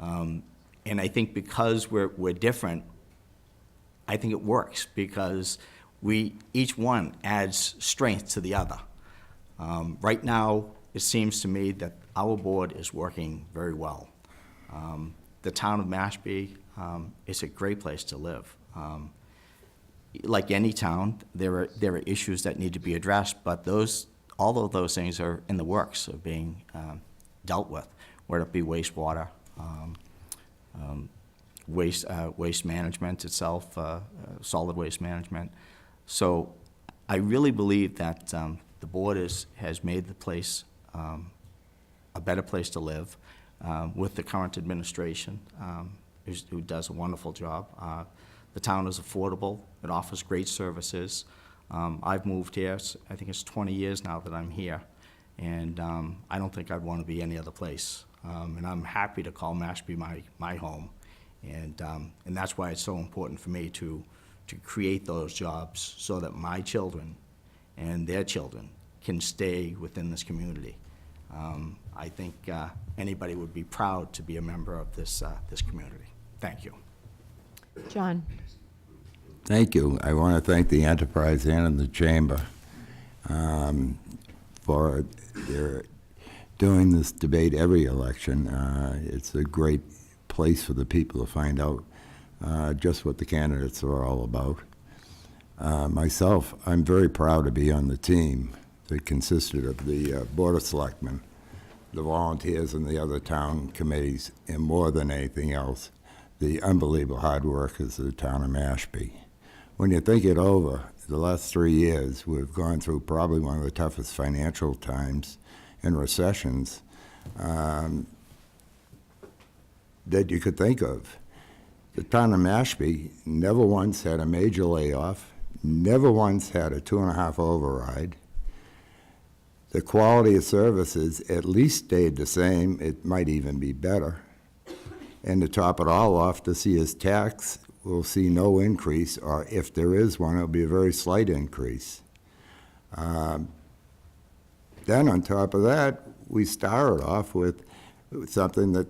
And I think because we're different, I think it works, because each one adds strength to the other. Right now, it seems to me that our board is working very well. The town of Mashpee is a great place to live. Like any town, there are issues that need to be addressed, but all of those things are in the works of being dealt with, whether it be wastewater, waste management itself, solid waste management. So I really believe that the board has made the place a better place to live with the current administration, who does a wonderful job. The town is affordable. It offers great services. I've moved here, I think it's 20 years now that I'm here, and I don't think I'd want to be any other place. And I'm happy to call Mashpee my home, and that's why it's so important for me to create those jobs so that my children and their children can stay within this community. I think anybody would be proud to be a member of this community. Thank you. John? Thank you. I want to thank the Enterprise and the Chamber for their doing this debate every election. It's a great place for the people to find out just what the candidates are all about. Myself, I'm very proud to be on the team that consisted of the Board of Selectmen, the volunteers and the other town committees, and more than anything else, the unbelievable hard workers of the town of Mashpee. When you think it over, the last 3 years, we've gone through probably one of the toughest financial times and recessions that you could think of. The town of Mashpee never once had a major layoff, never once had a 2.5 override. The quality of services at least stayed the same. It might even be better. And to top it all off, to see his tax, we'll see no increase, or if there is one, it'll be a very slight increase. Then on top of that, we started off with something that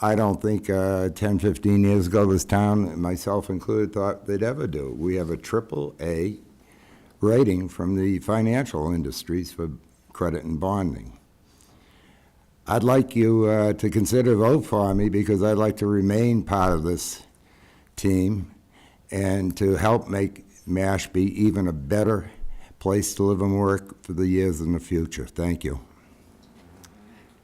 I don't think 10, 15 years ago this town, myself included, thought they'd ever do. We have a AAA rating from the financial industries for credit and bonding. I'd like you to consider a vote for me because I'd like to remain part of this team and to help make Mashpee even a better place to live and work for the years in the future. Thank you.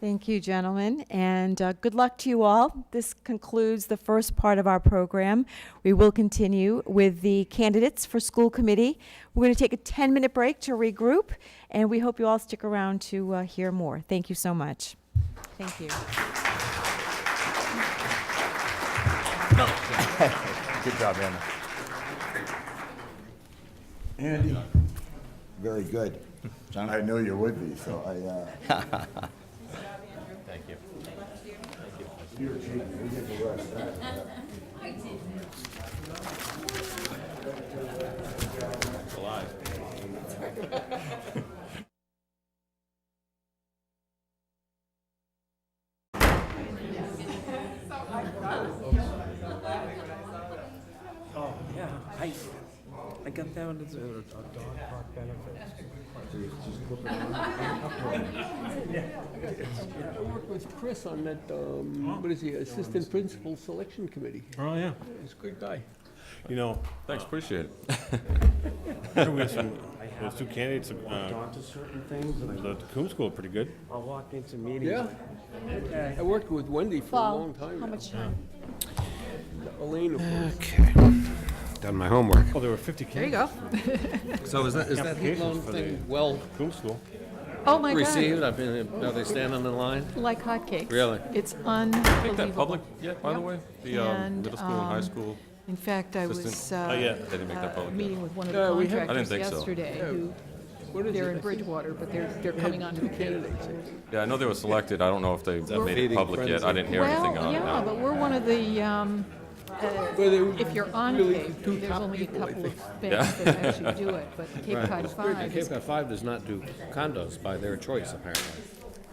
Thank you, gentlemen, and good luck to you all. This concludes the first part of our program. We will continue with the candidates for school committee. We're going to take a 10-minute break to regroup, and we hope you all stick around to hear more. Thank you so much. Thank you. Good job, Anna. Andy, very good. John? I knew you would be, so Thank you. Oh, yeah, I got that one as a dog park benefit. I worked with Chris on that, what is he, Assistant Principal Selection Committee. Oh, yeah. He's a good guy. You know, Thanks, appreciate it. we have those two candidates, onto certain things, and the Coombe School, pretty good. I'll walk into meetings. Yeah. I worked with Wendy for a long time How now. much time? Elaine, of course. Okay. Done my homework. Oh, there were 50 There you candidates. go. So is that heat Applications loan for thing well Coombe School. Oh, my God. received? I've been, are they standing in line? Like hotcakes. Really? It's Make unbelievable. that public yet, by the Yep. way? The And, middle school and high school In fact, I was assistant? Oh, yeah. They didn't make that public yet. meeting with one of Yeah, the we have- I didn't contractors think so. yesterday who, What is they're it? in Bridgewater, but they're coming onto the Candidates. Yeah, I know they were selected. I don't know if they made it public yet. I didn't hear anything Well, on it. yeah, No. but we're one of the, Well, they if you're on really Cape, two there's top only a people, I couple of think. banks that actually do it, but Cape Cod Cape 5 is, Cod 5 does not do condos by their choice, apparently.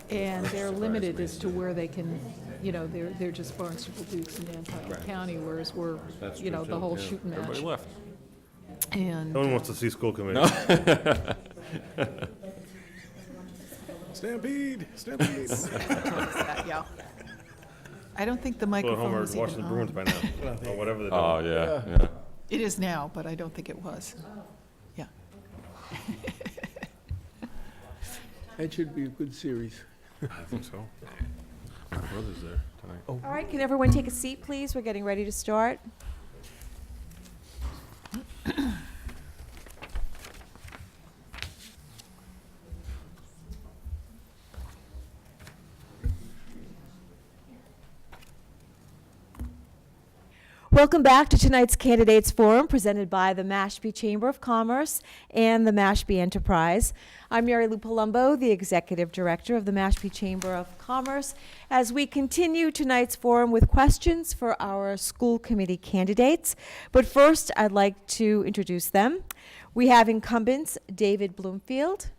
and they're limited as to where they can, you know, they're just Barnstable, Dukes, and Nantucket County, whereas we're, That's you know, true, the too, whole yeah. shooting match. Everybody left. And No one wants to see school committee. Stampede! Stampede! Yeah. I don't think the Go at home microphone or was watching the even Bruins on. by now, or whatever they're Oh, doing. yeah. It is now, but I don't think it was. Yeah. That should be a good series. I think so. My brother's there tonight. all right, can everyone take a seat, please? We're getting ready to start. Welcome back to tonight's Candidates Forum presented by the Mashpee Chamber of Commerce and the Mashpee Enterprise. I'm Mary Lou Palumbo, the Executive Director of the Mashpee Chamber of Commerce, as we continue tonight's forum with questions for our school committee candidates. But first, I'd like to introduce them. We have incumbents David Bloomfield,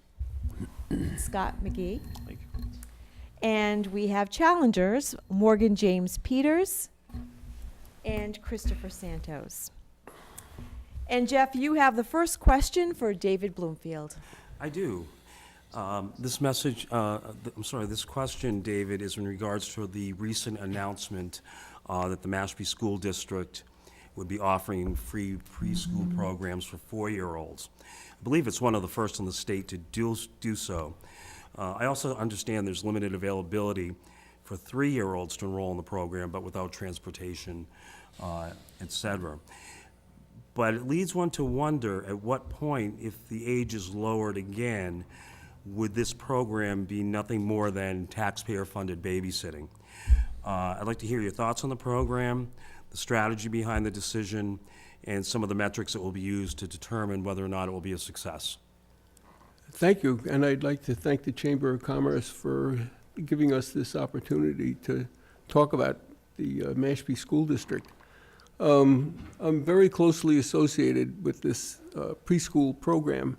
Scott McGee, and we have challengers Morgan James Peters and Christopher Santos. And Jeff, you have the first question for David Bloomfield. I do. This question, David, is in regards to the recent announcement that the Mashpee School District would be offering free preschool programs for 4-year-olds. I believe it's one of the first in the state to do so. I also understand there's limited availability for 3-year-olds to enroll in the program, but without transportation, et cetera. But it leads one to wonder, at what point, if the age is lowered again, would this program be nothing more than taxpayer-funded babysitting? I'd like to hear your thoughts on the program, the strategy behind the decision, and some of the metrics that will be used to determine whether or not it will be a success. Thank you, and I'd like to thank the Chamber of Commerce for giving us this opportunity to talk about the Mashpee School District. I'm very closely associated with this preschool program,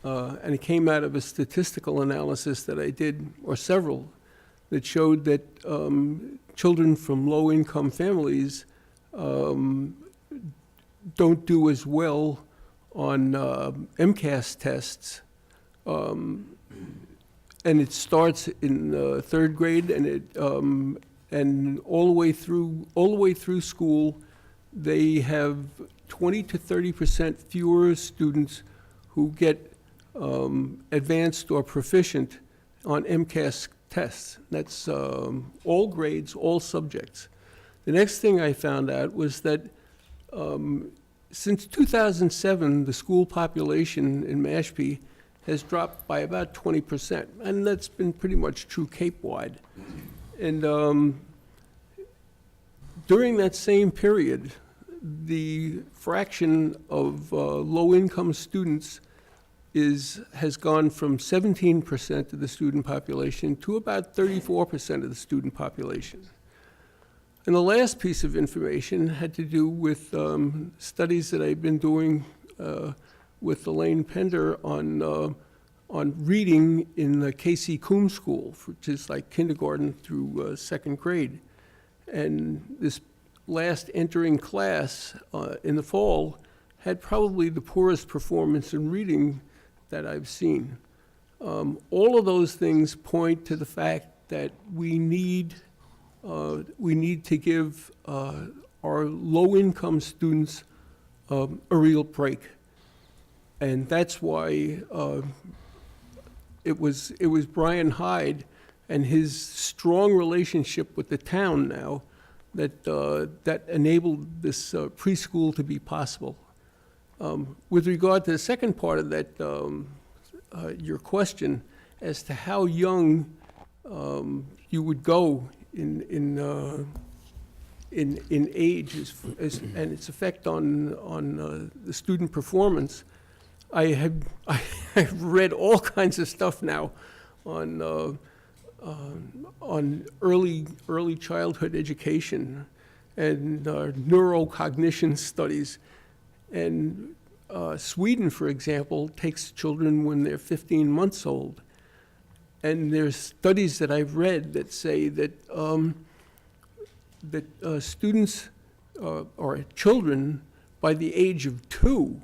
and it came out of a statistical analysis that I did, or several, that showed that children from low-income families don't do as well on MCAS tests, and it starts in third grade, and all the way through school. They have 20 to 30% fewer students who get advanced or proficient on MCAS tests. That's all grades, all subjects. The next thing I found out was that since 2007, the school population in Mashpee has dropped by about 20%, and that's been pretty much true Cape-wide. And during that same period, the fraction of low-income students has gone from 17% of the student population to about 34% of the student population. And the last piece of information had to do with studies that I've been doing with Elaine Pender on reading in the K.C. Coombs School, which is like kindergarten through second grade. And this last entering class in the fall had probably the poorest performance in reading that I've seen. All of those things point to the fact that we need to give our low-income students a real break. And that's why it was Brian Hyde and his strong relationship with the town now that enabled this preschool to be possible. With regard to the second part of that, your question as to how young you would go in age and its effect on the student performance, I've read all kinds of stuff now on early childhood education and neurocognition studies. And Sweden, for example, takes children when they're 15 months old. And there's studies that I've read that say that students or children by the age of 2,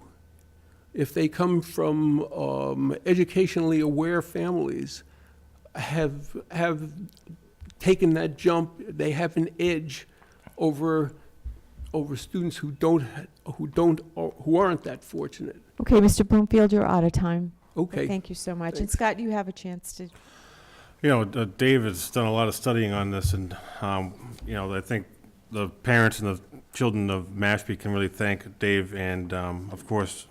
if they come from educationally aware families, have taken that jump. They have an edge over students who aren't that fortunate. Okay, Mr. Bloomfield, you're out of time. Okay. Thank you so much. Thanks. And Scott, you have a chance to. You know, Dave has done a lot of studying on this, and you know, I think the parents and the children of Mashpee can really thank Dave and, of course,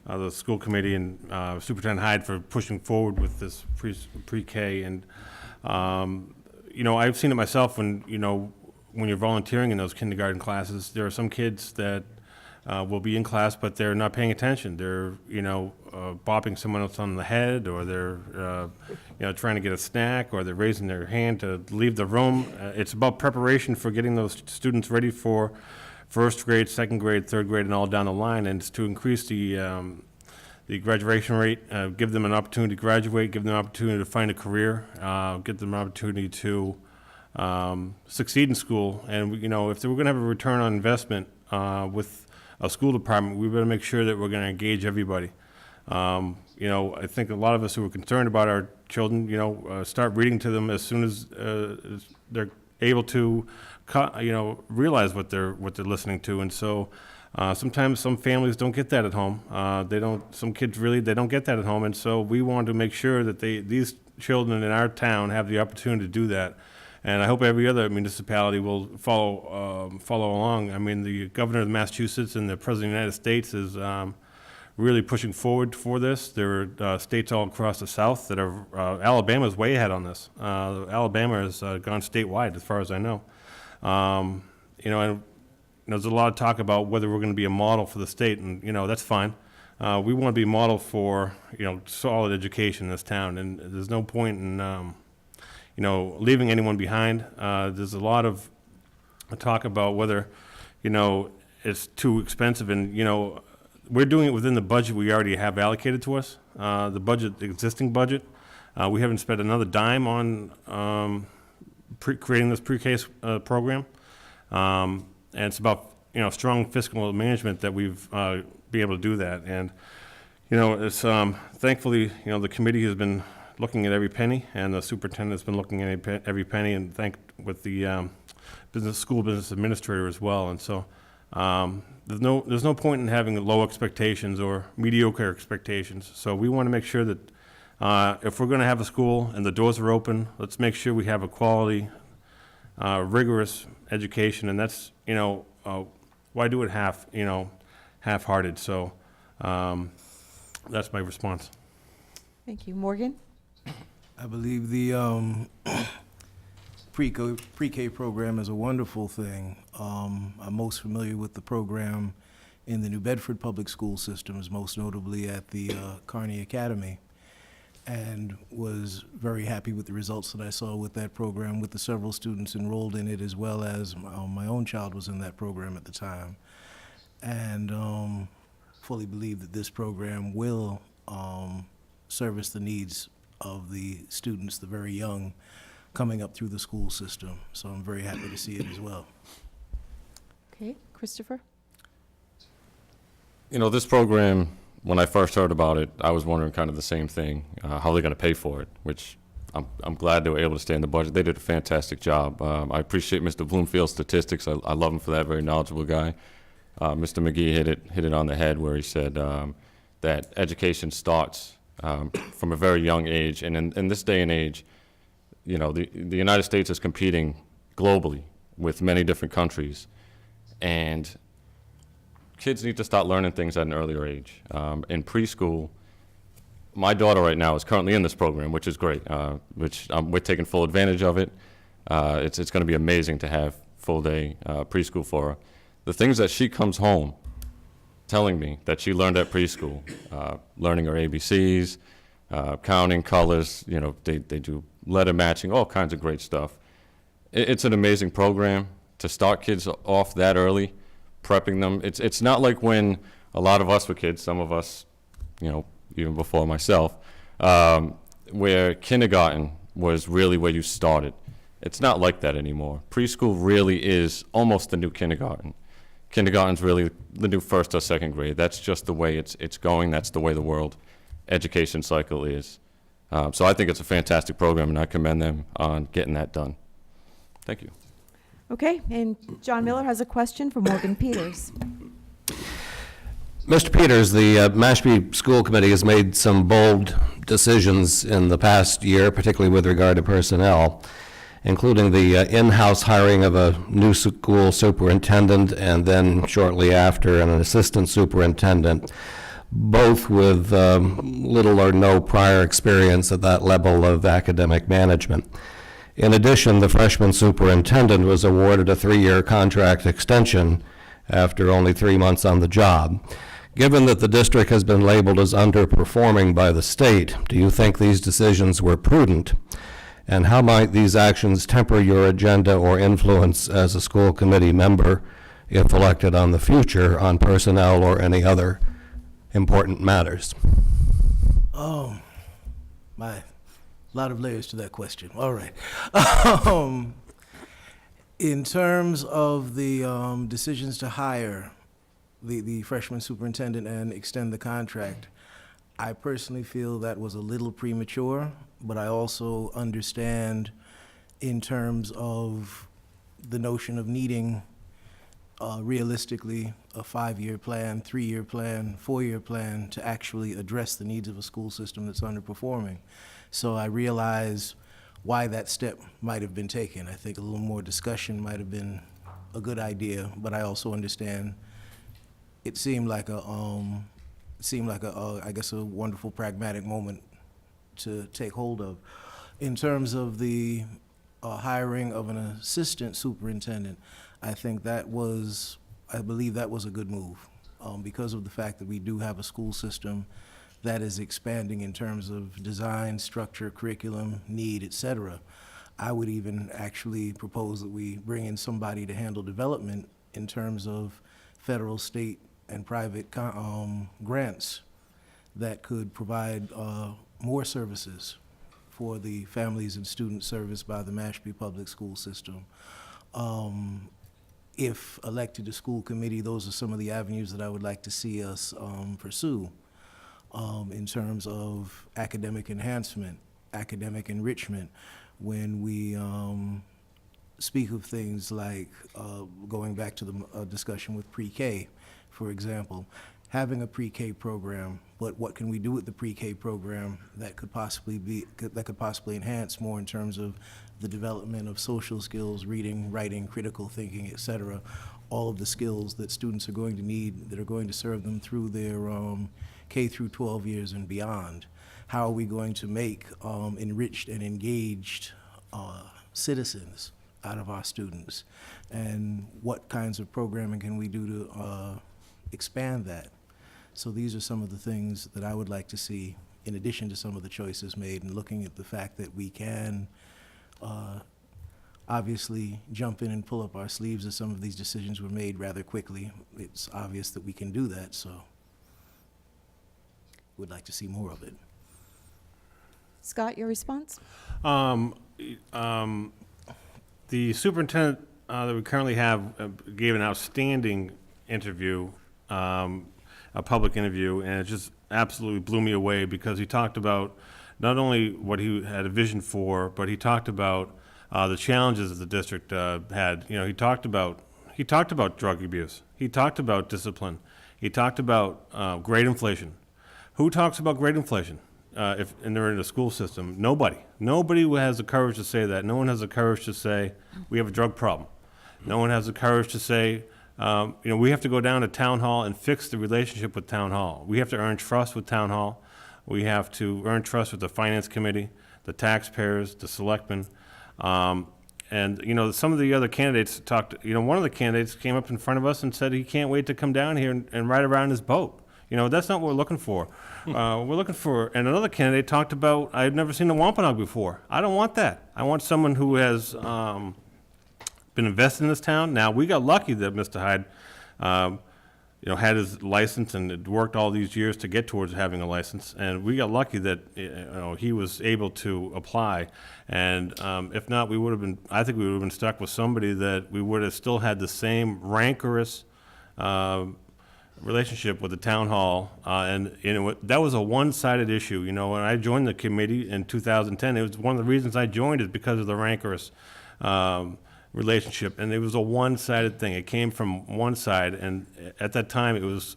the school committee and Superintendent Hyde for pushing forward with this pre-K. And you know, I've seen it myself when when you're volunteering in those kindergarten classes, there are some kids that will be in class, but they're not paying attention. They're, bopping someone else on the head, or they're, trying to get a snack, or they're raising their hand to leave the room. It's about preparation for getting those students ready for first grade, second grade, third grade, and all down the line, and it's to increase the graduation rate, give them an opportunity to graduate, give them an opportunity to find a career, give them an opportunity to succeed in school. And, if we're going to have a return on investment with a school department, we better make sure that we're going to engage everybody. I think a lot of us who are concerned about our children, start reading to them as soon as they're able to, realize what they're listening to. And so sometimes some families don't get that at home. Some kids really, they don't get that at home. And so we want to make sure that these children in our town have the opportunity to do that. And I hope every other municipality will follow along. I mean, the governor of Massachusetts and the president of the United States is really pushing forward for this. There are states all across the South that are, Alabama's way ahead on this. Alabama has gone statewide, as far as I know. And there's a lot of talk about whether we're going to be a model for the state, and, that's fine. We want to be a model for, solid education in this town, and there's no point in, leaving anyone behind. There's a lot of talk about whether, it's too expensive, and, we're doing it within the budget we already have allocated to us, the existing budget. We haven't spent another dime on creating this pre-K program. And it's about, strong fiscal management that we've be able to do that. And, it's thankfully, the committee has been looking at every penny, and the superintendent's been looking at every penny, and with the school business administrator as well. And so there's no point in having low expectations or mediocre expectations. So we want to make sure that if we're going to have a school and the doors are open, let's make sure we have a quality, rigorous education, and that's, why do it half-hearted? So that's my response. Thank you. Morgan? I believe the pre-K program is a wonderful thing. I'm most familiar with the program in the New Bedford public school systems, most notably at the Kearney Academy, and was very happy with the results that I saw with that program, with the several students enrolled in it, as well as my own child was in that program at the time. And fully believe that this program will service the needs of the students, the very young, coming up through the school system. So I'm very happy to see it as well. Okay, Christopher? This program, when I first heard about it, I was wondering kind of the same thing, how they're going to pay for it, which I'm glad they were able to stay in the budget. They did a fantastic job. I appreciate Mr. Bloomfield's statistics. I love him for that, very knowledgeable guy. Mr. McGee hit it on the head where he said that education starts from a very young age. And in this day and age, the United States is competing globally with many different countries. And kids need to start learning things at an earlier age. In preschool, my daughter right now is currently in this program, which is great, we're taking full advantage of it. It's going to be amazing to have full-day preschool for her. The things that she comes home telling me that she learned at preschool, learning her ABCs, counting colors, they do letter matching, all kinds of great stuff. It's an amazing program to start kids off that early, prepping them. It's not like when a lot of us were kids, some of us, even before myself, where kindergarten was really where you started. It's not like that anymore. Preschool really is almost the new kindergarten. Kindergarten's really the new first or second grade. That's just the way it's going. That's the way the world education cycle is. So I think it's a fantastic program, and I commend them on getting that done. Thank you. Okay, and John Miller has a question for Morgan Peters. Mr. Peters, the Mashpee School Committee has made some bold decisions in the past year, particularly with regard to personnel, including the in-house hiring of a new school superintendent and then shortly after an assistant superintendent, both with little or no prior experience at that level of academic management. In addition, the freshman superintendent was awarded a 3-year contract extension after only 3 months on the job. Given that the district has been labeled as underperforming by the state, do you think these decisions were prudent? And how might these actions temper your agenda or influence as a school committee member, if elected on the future, on personnel or any other important matters? Oh, my, lot of layers to that question. All right. In terms of the decisions to hire the freshman superintendent and extend the contract, I personally feel that was a little premature, but I also understand in terms of the notion of needing realistically a 5-year plan, 3-year plan, 4-year plan to actually address the needs of a school system that's underperforming. So I realize why that step might have been taken. I think a little more discussion might have been a good idea, but I also understand it seemed like a I guess a wonderful pragmatic moment to take hold of. In terms of the hiring of an assistant superintendent, I believe that was a good move because of the fact that we do have a school system that is expanding in terms of design, structure, curriculum, need, et cetera. I would even actually propose that we bring in somebody to handle development in terms of federal, state, and private grants that could provide more services for the families and students serviced by the Mashpee Public School System. If elected to school committee, those are some of the avenues that I would like to see us pursue in terms of academic enhancement, academic enrichment. When we speak of things like going back to the discussion with pre-K, for example, having a pre-K program, but what can we do with the pre-K program that could possibly enhance more in terms of the development of social skills, reading, writing, critical thinking, et cetera, all of the skills that students are going to need that are going to serve them through their K through 12 years and beyond. How are we going to make enriched and engaged citizens out of our students? And what kinds of programming can we do to expand that? So these are some of the things that I would like to see in addition to some of the choices made, and looking at the fact that we can obviously jump in and pull up our sleeves as some of these decisions were made rather quickly. It's obvious that we can do that, so would like to see more of it. Scott, your response? The superintendent that we currently have gave an outstanding interview, a public interview, and it just absolutely blew me away because he talked about not only what he had a vision for, but he talked about the challenges that the district had. You know, he talked about drug abuse. He talked about discipline. He talked about grade inflation. Who talks about grade inflation if and they're in the school system? Nobody. Nobody has the courage to say that. No one has the courage to say we have a drug problem. No one has the courage to say, we have to go down to town hall and fix the relationship with town hall. We have to earn trust with town hall. We have to earn trust with the finance committee, the taxpayers, the selectmen. And some of the other candidates talked, one of the candidates came up in front of us and said he can't wait to come down here and ride around his boat. That's not what we're looking for. We're looking for, and another candidate talked about, I've never seen a Wampanoag before. I don't want that. I want someone who has been invested in this town. Now, we got lucky that Mr. Hyde, had his license and had worked all these years to get towards having a license. And we got lucky that, he was able to apply. And if not, I think we would have been stuck with somebody that we would have still had the same rancorous relationship with the town hall, that was a one-sided issue. When I joined the committee in 2010, it was one of the reasons I joined is because of the rancorous relationship, and it was a one-sided thing. It came from one side, and at that time, it was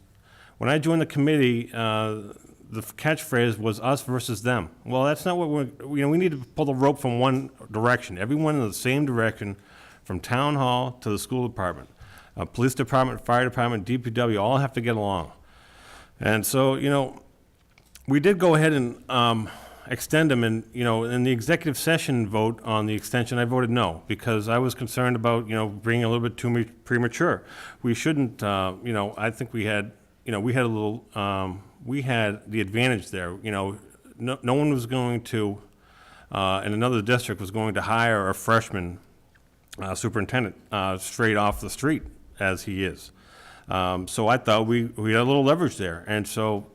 when I joined the committee. The catchphrase was "us versus them." Well, that's not what we need to pull the rope from one direction. Everyone in the same direction, from town hall to the school department. Police department, fire department, DPW, all have to get along. And so, we did go ahead and extend them, and, in the executive session vote on the extension, I voted no, because I was concerned about, being a little bit too premature. We shouldn't, I think we had the advantage there, no one was going to, in another district was going to hire a freshman superintendent straight off the street, as he is. So I thought we had a little leverage there, and so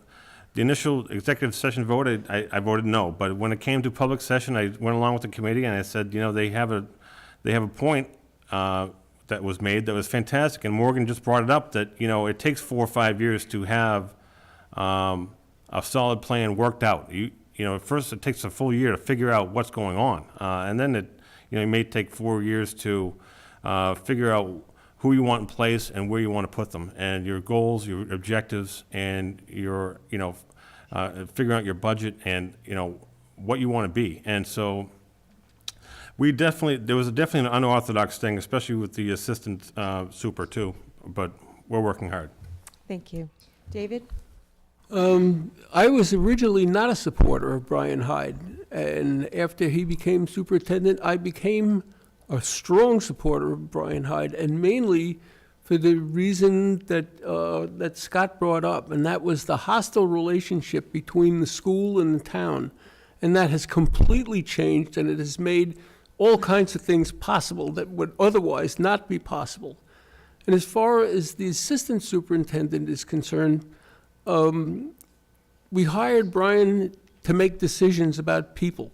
the initial executive session vote, I voted no. But when it came to public session, I went along with the committee and I said, they have a point that was made that was fantastic. And Morgan just brought it up that, it takes 4 or 5 years to have a solid plan worked out. At first it takes a full year to figure out what's going on, and then it may take 4 years to figure out who you want in place and where you want to put them, and your goals, your objectives, and your, figuring out your budget and, what you want to be. And so there was definitely an unorthodox thing, especially with the assistant super too, but we're working hard. Thank you. David? I was originally not a supporter of Brian Hyde, and after he became superintendent, I became a strong supporter of Brian Hyde, and mainly for the reason that that Scott brought up, and that was the hostile relationship between the school and the town. And that has completely changed, and it has made all kinds of things possible that would otherwise not be possible. And as far as the assistant superintendent is concerned, we hired Brian to make decisions about people.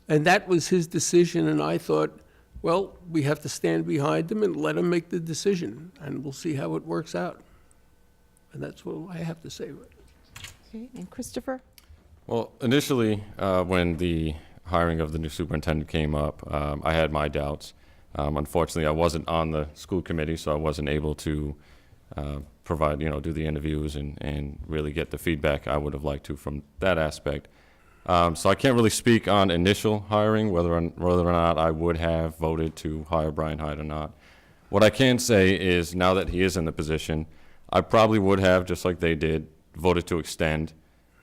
And that was his decision, and I thought, well, we have to stand behind him and let him make the decision, and we'll see how it works out. And that's what I have to say. Okay, and Christopher? Well, initially, when the hiring of the new superintendent came up, I had my doubts. Unfortunately, I wasn't on the school committee, so I wasn't able to provide, do the interviews and really get the feedback I would have liked to from that aspect. So I can't really speak on initial hiring, whether or not I would have voted to hire Brian Hyde or not. What I can say is, now that he is in the position, I probably would have, just like they did, voted to extend,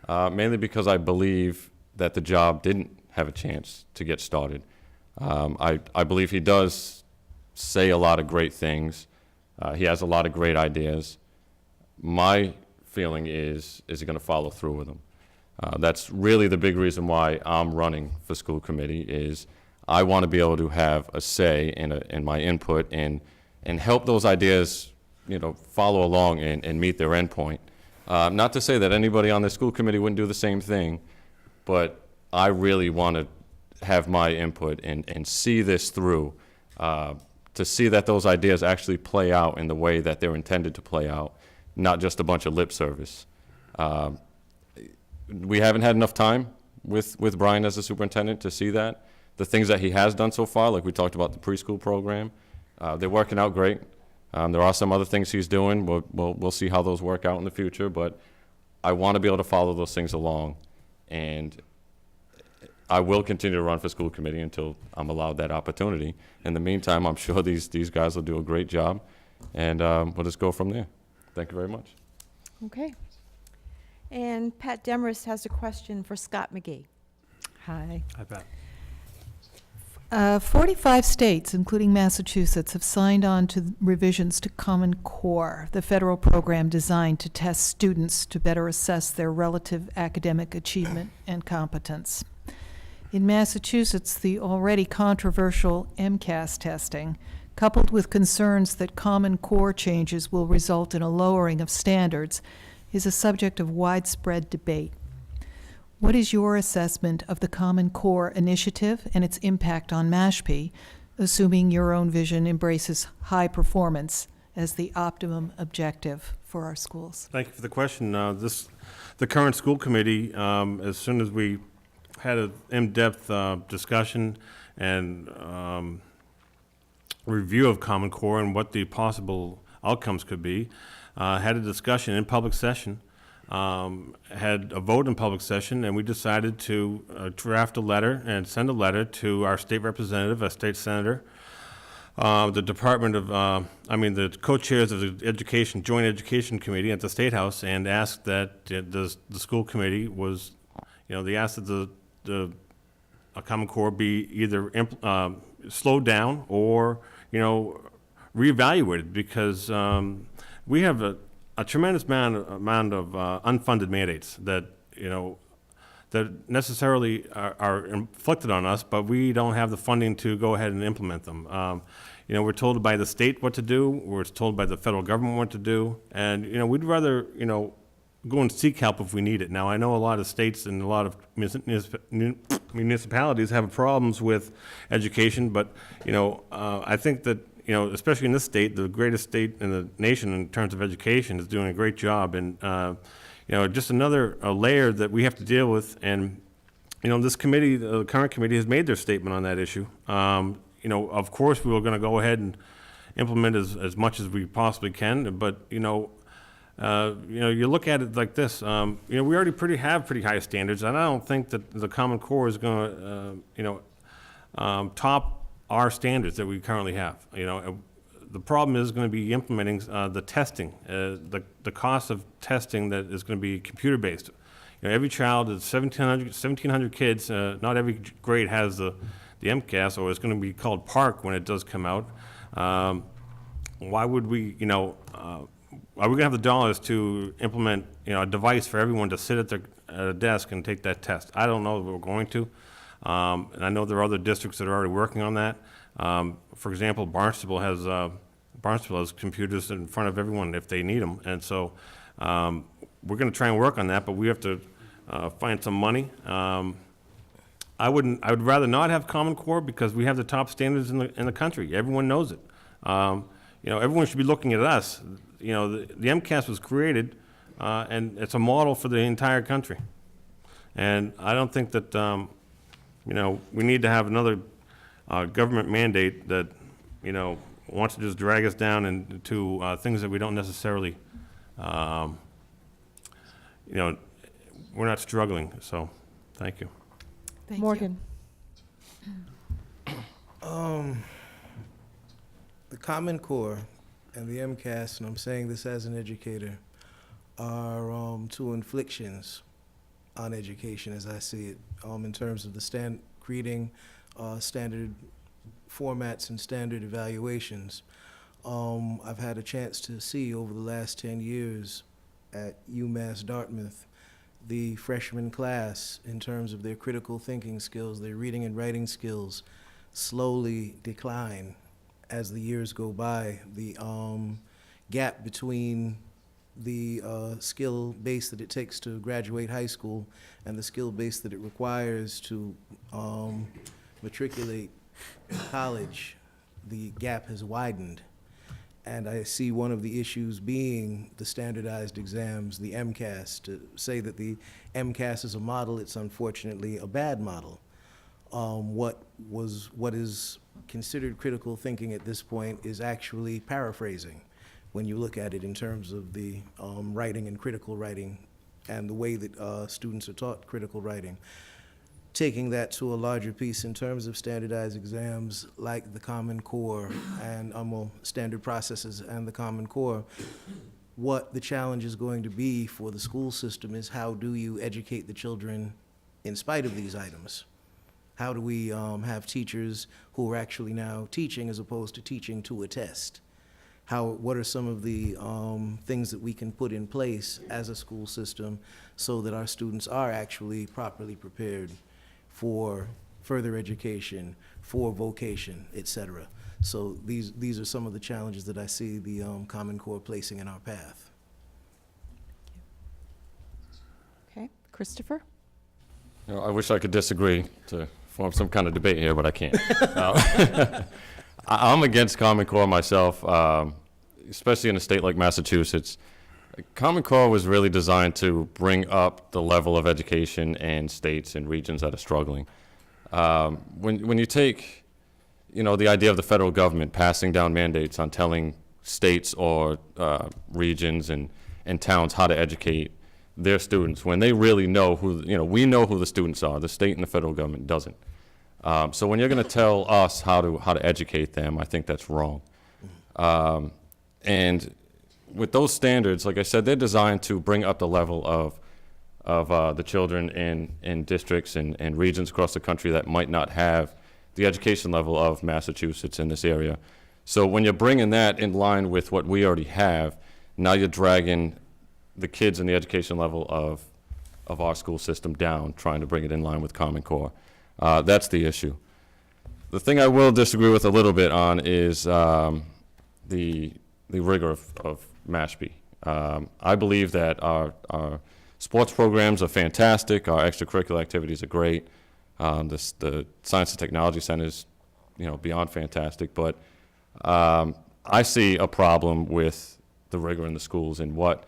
mainly because I believe that the job didn't have a chance to get started. I believe he does say a lot of great things. He has a lot of great ideas. My feeling is he going to follow through with them? That's really the big reason why I'm running for school committee, is I want to be able to have a say in my input and help those ideas, follow along and meet their endpoint. Not to say that anybody on the school committee wouldn't do the same thing, but I really want to have my input and see this through, to see that those ideas actually play out in the way that they're intended to play out, not just a bunch of lip service. We haven't had enough time with Brian as the superintendent to see that. The things that he has done so far, like we talked about the preschool program, they're working out great. There are some other things he's doing. We'll see how those work out in the future, but I want to be able to follow those things along, and I will continue to run for school committee until I'm allowed that opportunity. In the meantime, I'm sure these guys will do a great job, and we'll just go from there. Thank you very much. Okay. And Pat Demarest has a question for Scott McGee. Hi. I bet. 45 states, including Massachusetts, have signed on to revisions to Common Core, the federal program designed to test students to better assess their relative academic achievement and competence. In Massachusetts, the already controversial MCAS testing, coupled with concerns that Common Core changes will result in a lowering of standards, is a subject of widespread debate. What is your assessment of the Common Core initiative and its impact on Mashpee, assuming your own vision embraces high performance as the optimum objective for our schools? Thank you for the question. The current school committee, as soon as we had an in-depth discussion and review of Common Core and what the possible outcomes could be, had a discussion in public session, had a vote in public session, and we decided to draft a letter and send a letter to our state representative, a state senator, the Department of, the co-chairs of the Joint Education Committee at the State House, and asked that the school committee was, they asked that a Common Core be either slowed down or, reevaluated, because we have a tremendous amount of unfunded mandates that, that necessarily are inflicted on us, but we don't have the funding to go ahead and implement them. We're told by the state what to do, we're told by the federal government what to do, and, we'd rather, go and seek help if we need it. Now, I know a lot of states and a lot of municipalities have problems with education, but, I think that, especially in this state, the greatest state in the nation in terms of education, is doing a great job. And, just another layer that we have to deal with. And, this committee, the current committee, has made their statement on that issue. Of course, we were going to go ahead and implement as much as we possibly can, but, you look at it like this. We already have pretty high standards, and I don't think that the Common Core is going to, top our standards that we currently have. The problem is going to be implementing the testing, the cost of testing that is going to be computer-based. Every child is 1,700 kids. Not every grade has the MCAS, or it's going to be called PARC when it does come out. Why would we, are we going to have the dollars to implement, a device for everyone to sit at a desk and take that test? I don't know if we're going to. And I know there are other districts that are already working on that. For example, Barnstable has computers in front of everyone if they need them. And so we're going to try and work on that, but we have to find some money. I would rather not have Common Core, because we have the top standards in the country. Everyone knows it. Everyone should be looking at us. The MCAS was created, and it's a model for the entire country. And I don't think that, we need to have another government mandate that, wants to just drag us down into things that we don't necessarily, we're not struggling. So, thank you. Thank you. Morgan. The Common Core and the MCAS, and I'm saying this as an educator, are two inflictions on education as I see it, in terms of the creating standard formats and standard evaluations. I've had a chance to see over the last 10 years at UMass Dartmouth the freshman class, in terms of their critical thinking skills, their reading and writing skills, slowly decline as the years go by. The gap between the skill base that it takes to graduate high school and the skill base that it requires to matriculate in college, the gap has widened. And I see one of the issues being the standardized exams, the MCAS. To say that the MCAS is a model, it's unfortunately a bad model. What is considered critical thinking at this point is actually paraphrasing, when you look at it in terms of the writing and critical writing and the way that students are taught critical writing. Taking that to a larger piece in terms of standardized exams like the Common Core and standard processes and the Common Core, what the challenge is going to be for the school system is, how do you educate the children in spite of these items? How do we have teachers who are actually now teaching as opposed to teaching to a test? What are some of the things that we can put in place as a school system so that our students are actually properly prepared for further education, for vocation, et cetera? So these are some of the challenges that I see the Common Core placing in our path. Okay, Christopher? I wish I could disagree to form some kind of debate here, but I can't. I'm against Common Core myself, especially in a state like Massachusetts. Common Core was really designed to bring up the level of education in states and regions that are struggling. When you take, the idea of the federal government passing down mandates on telling states or regions and towns how to educate their students, when they really know who, we know who the students are, the state and the federal government doesn't. So when you're going to tell us how to educate them, I think that's wrong. And with those standards, like I said, they're designed to bring up the level of of the children in districts and regions across the country that might not have the education level of Massachusetts in this area. So when you're bringing that in line with what we already have, now you're dragging the kids in the education level of our school system down, trying to bring it in line with Common Core. That's the issue. The thing I will disagree with a little bit on is the rigor of Mashpee. I believe that our sports programs are fantastic. Our extracurricular activities are great. The Science and Technology Center is, beyond fantastic. But I see a problem with the rigor in the schools and what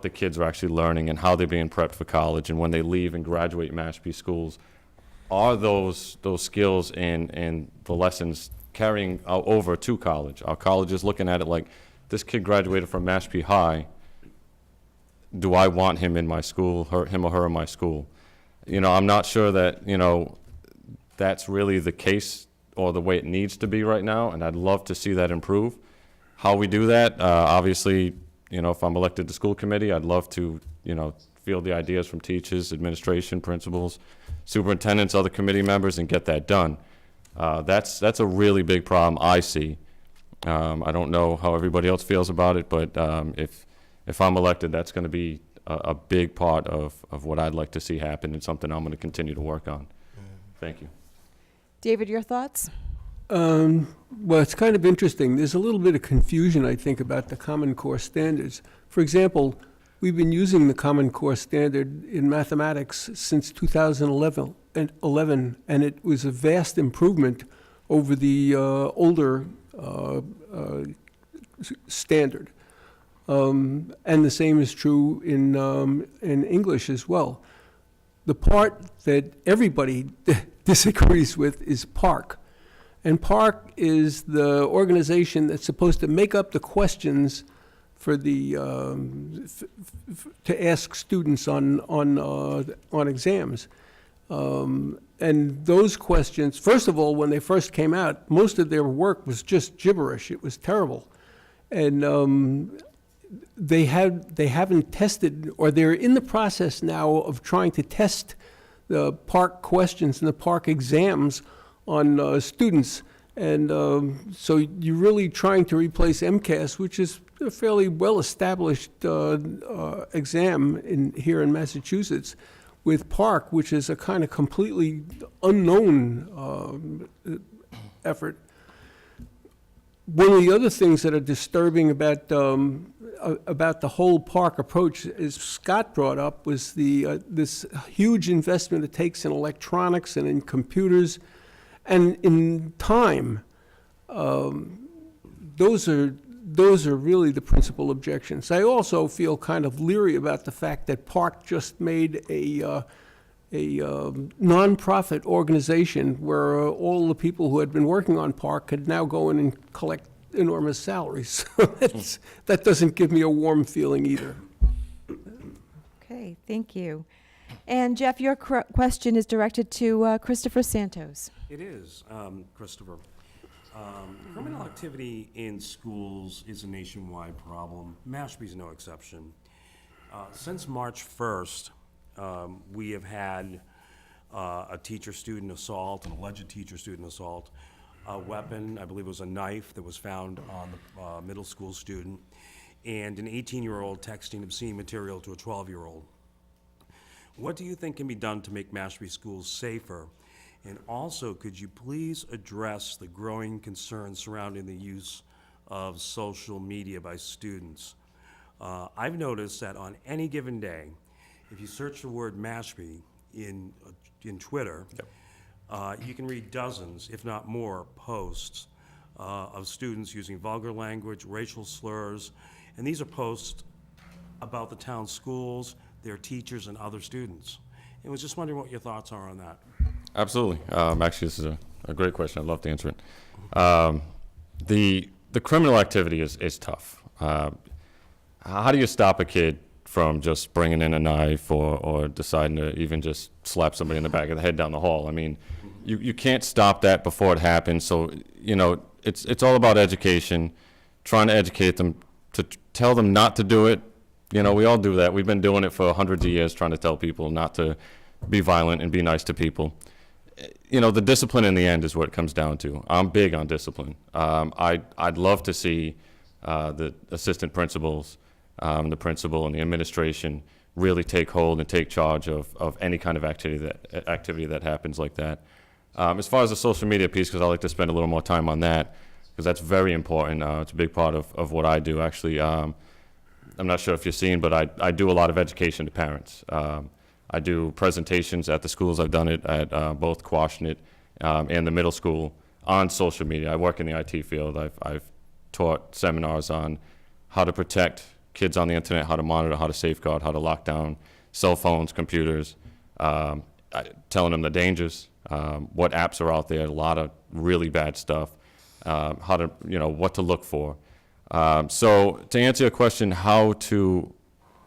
the kids are actually learning and how they're being prepped for college. And when they leave and graduate Mashpee schools, are those skills and the lessons carrying over to college? Our college is looking at it like, this kid graduated from Mashpee High. Do I want him in my school, him or her in my school? I'm not sure that, that's really the case or the way it needs to be right now, and I'd love to see that improve. How we do that, obviously, if I'm elected to school committee, I'd love to, field the ideas from teachers, administration, principals, superintendents, other committee members, and get that done. That's a really big problem I see. I don't know how everybody else feels about it, but if I'm elected, that's going to be a big part of what I'd like to see happen and something I'm going to continue to work on. Thank you. David, your thoughts? Well, it's kind of interesting. There's a little bit of confusion, I think, about the Common Core standards. For example, we've been using the Common Core standard in mathematics since 2011, and it was a vast improvement over the older standard. And the same is true in English as well. The part that everybody disagrees with is PARC. And PARC is the organization that's supposed to make up the questions for the to ask students on exams. And those questions, first of all, when they first came out, most of their work was just gibberish. It was terrible. And they haven't tested, or they're in the process now of trying to test the PARC questions and the PARC exams on students. And so you're really trying to replace MCAS, which is a fairly well-established exam here in Massachusetts, with PARC, which is a kind of completely unknown effort. One of the other things that are disturbing about the whole PARC approach, as Scott brought up, was this huge investment it takes in electronics and in computers and in time. Those are really the principal objections. I also feel kind of leery about the fact that PARC just made a nonprofit organization where all the people who had been working on PARC could now go in and collect enormous salaries. That doesn't give me a warm feeling either. Okay, thank you. And Jeff, your question is directed to Christopher Santos. It is, Christopher. Criminal activity in schools is a nationwide problem. Mashpee's no exception. Since March 1st, we have had a teacher-student assault, an alleged teacher-student assault, a weapon, I believe it was a knife, that was found on the middle school student, and an 18-year-old texting obscene material to a 12-year-old. What do you think can be done to make Mashpee schools safer? And also, could you please address the growing concerns surrounding the use of social media by students? I've noticed that on any given day, if you search the word Mashpee in Twitter, you can read dozens, if not more, posts of students using vulgar language, racial slurs, and these are posts about the town schools, their teachers, and other students. And I was just wondering what your thoughts are on that. Absolutely. Actually, this is a great question. I'd love to answer it. The criminal activity is tough. How do you stop a kid from just bringing in a knife or deciding to even just slap somebody in the back of the head down the hall? I mean, you can't stop that before it happens. So, it's all about education, trying to educate them, to tell them not to do it, You know, we all do that. We've been doing it for hundreds of years, trying to tell people not to be violent and be nice to people. You know, the discipline in the end is what it comes down to. I'm big on discipline. I'd love to see the assistant principals, the principal, and the administration really take hold and take charge of any kind of activity that happens like that. As far as the social media piece, because I like to spend a little more time on that, because that's very important. It's a big part of what I do. Actually, I'm not sure if you've seen, but I do a lot of education to parents. I do presentations at the schools. I've done it at both Quashnet and the middle school on social media. I work in the IT field. I've taught seminars on how to protect kids on the internet, how to monitor, how to safeguard, how to lock down cell phones, computers, telling them the dangers, what apps are out there, a lot of really bad stuff, how to, what to look for. So to answer your question, how to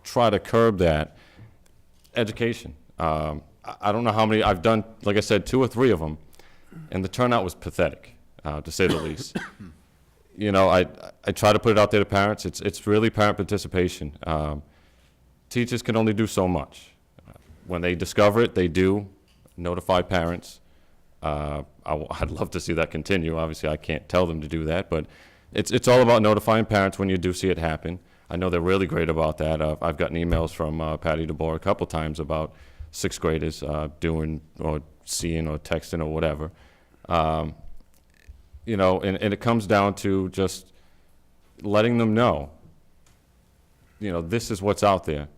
try to curb that, education. I don't know how many, I've done, like I said, 2 or 3 of them, and the turnout was pathetic, to say the least. I try to put it out there to parents. It's really parent participation. Teachers can only do so much. When they discover it, they do notify parents. I'd love to see that continue. Obviously, I can't tell them to do that, but it's all about notifying parents when you do see it happen. I know they're really great about that. I've gotten emails from Patty DeBoer a couple times about 6th graders doing or seeing or texting or whatever. And it comes down to just letting them know, this is what's out there.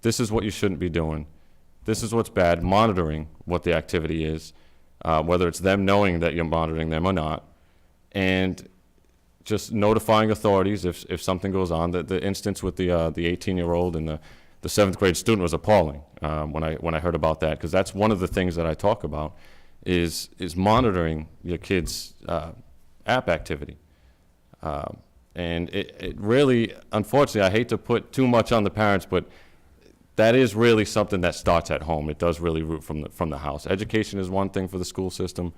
This is what you shouldn't be doing. This is what's bad, monitoring what the activity is, whether it's them knowing that you're monitoring them or not, and just notifying authorities if something goes on. The instance with the 18-year-old and the 7th grade student was appalling when I heard about that, because that's one of the things that I talk about is monitoring your kids' app activity. And it really, unfortunately, I hate to put too much on the parents, but that is really something that starts at home. It does really root from the house. Education is one thing for the school system,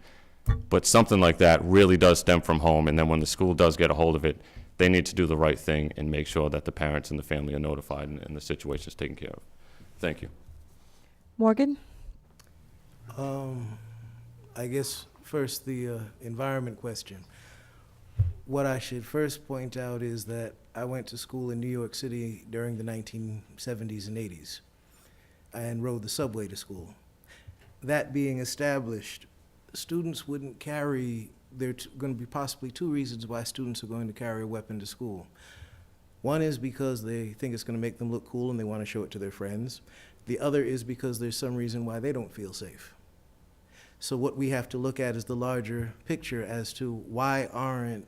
but something like that really does stem from home. And then when the school does get a hold of it, they need to do the right thing and make sure that the parents and the family are notified and the situation is taken care of. Thank you. Morgan? I guess first the environment question. What I should first point out is that I went to school in New York City during the 1970s and 80s and rode the subway to school. That being established, students wouldn't carry, there are going to be possibly 2 reasons why students are going to carry a weapon to school. One is because they think it's going to make them look cool and they want to show it to their friends. The other is because there's some reason why they don't feel safe. So what we have to look at is the larger picture as to why aren't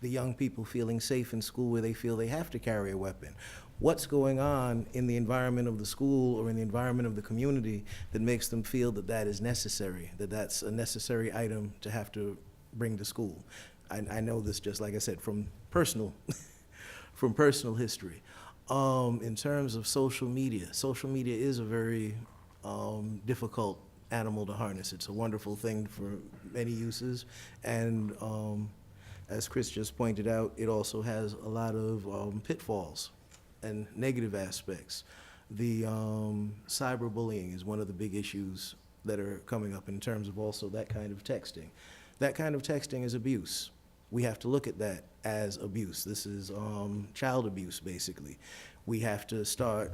the young people feeling safe in school where they feel they have to carry a weapon. What's going on in the environment of the school or in the environment of the community that makes them feel that that is necessary, that that's a necessary item to have to bring to school? I know this, just like I said, from personal history. In terms of social media is a very difficult animal to harness. It's a wonderful thing for many uses, and as Chris just pointed out, it also has a lot of pitfalls and negative aspects. The cyberbullying is one of the big issues that are coming up in terms of also that kind of texting. That kind of texting is abuse. We have to look at that as abuse. This is child abuse, basically. We have to start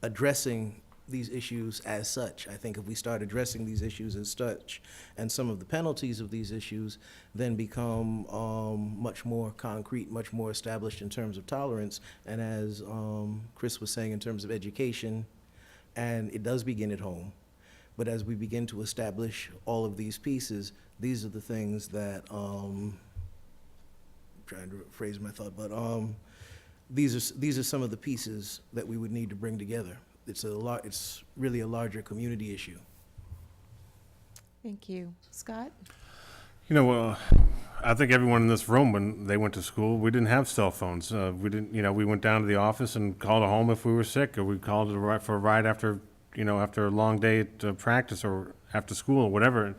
addressing these issues as such. I think if we start addressing these issues as such, and some of the penalties of these issues then become much more concrete, much more established in terms of tolerance, and as Chris was saying in terms of education, and it does begin at home, but as we begin to establish all of these pieces, these are the things that, I'm trying to phrase my thought, but these are some of the pieces that we would need to bring together. It's really a larger community issue. Thank you. Scott? I think everyone in this room, when they went to school, we didn't have cell phones. We didn't, we went down to the office and called home if we were sick, or we called for a ride after a long day at practice or after school or whatever.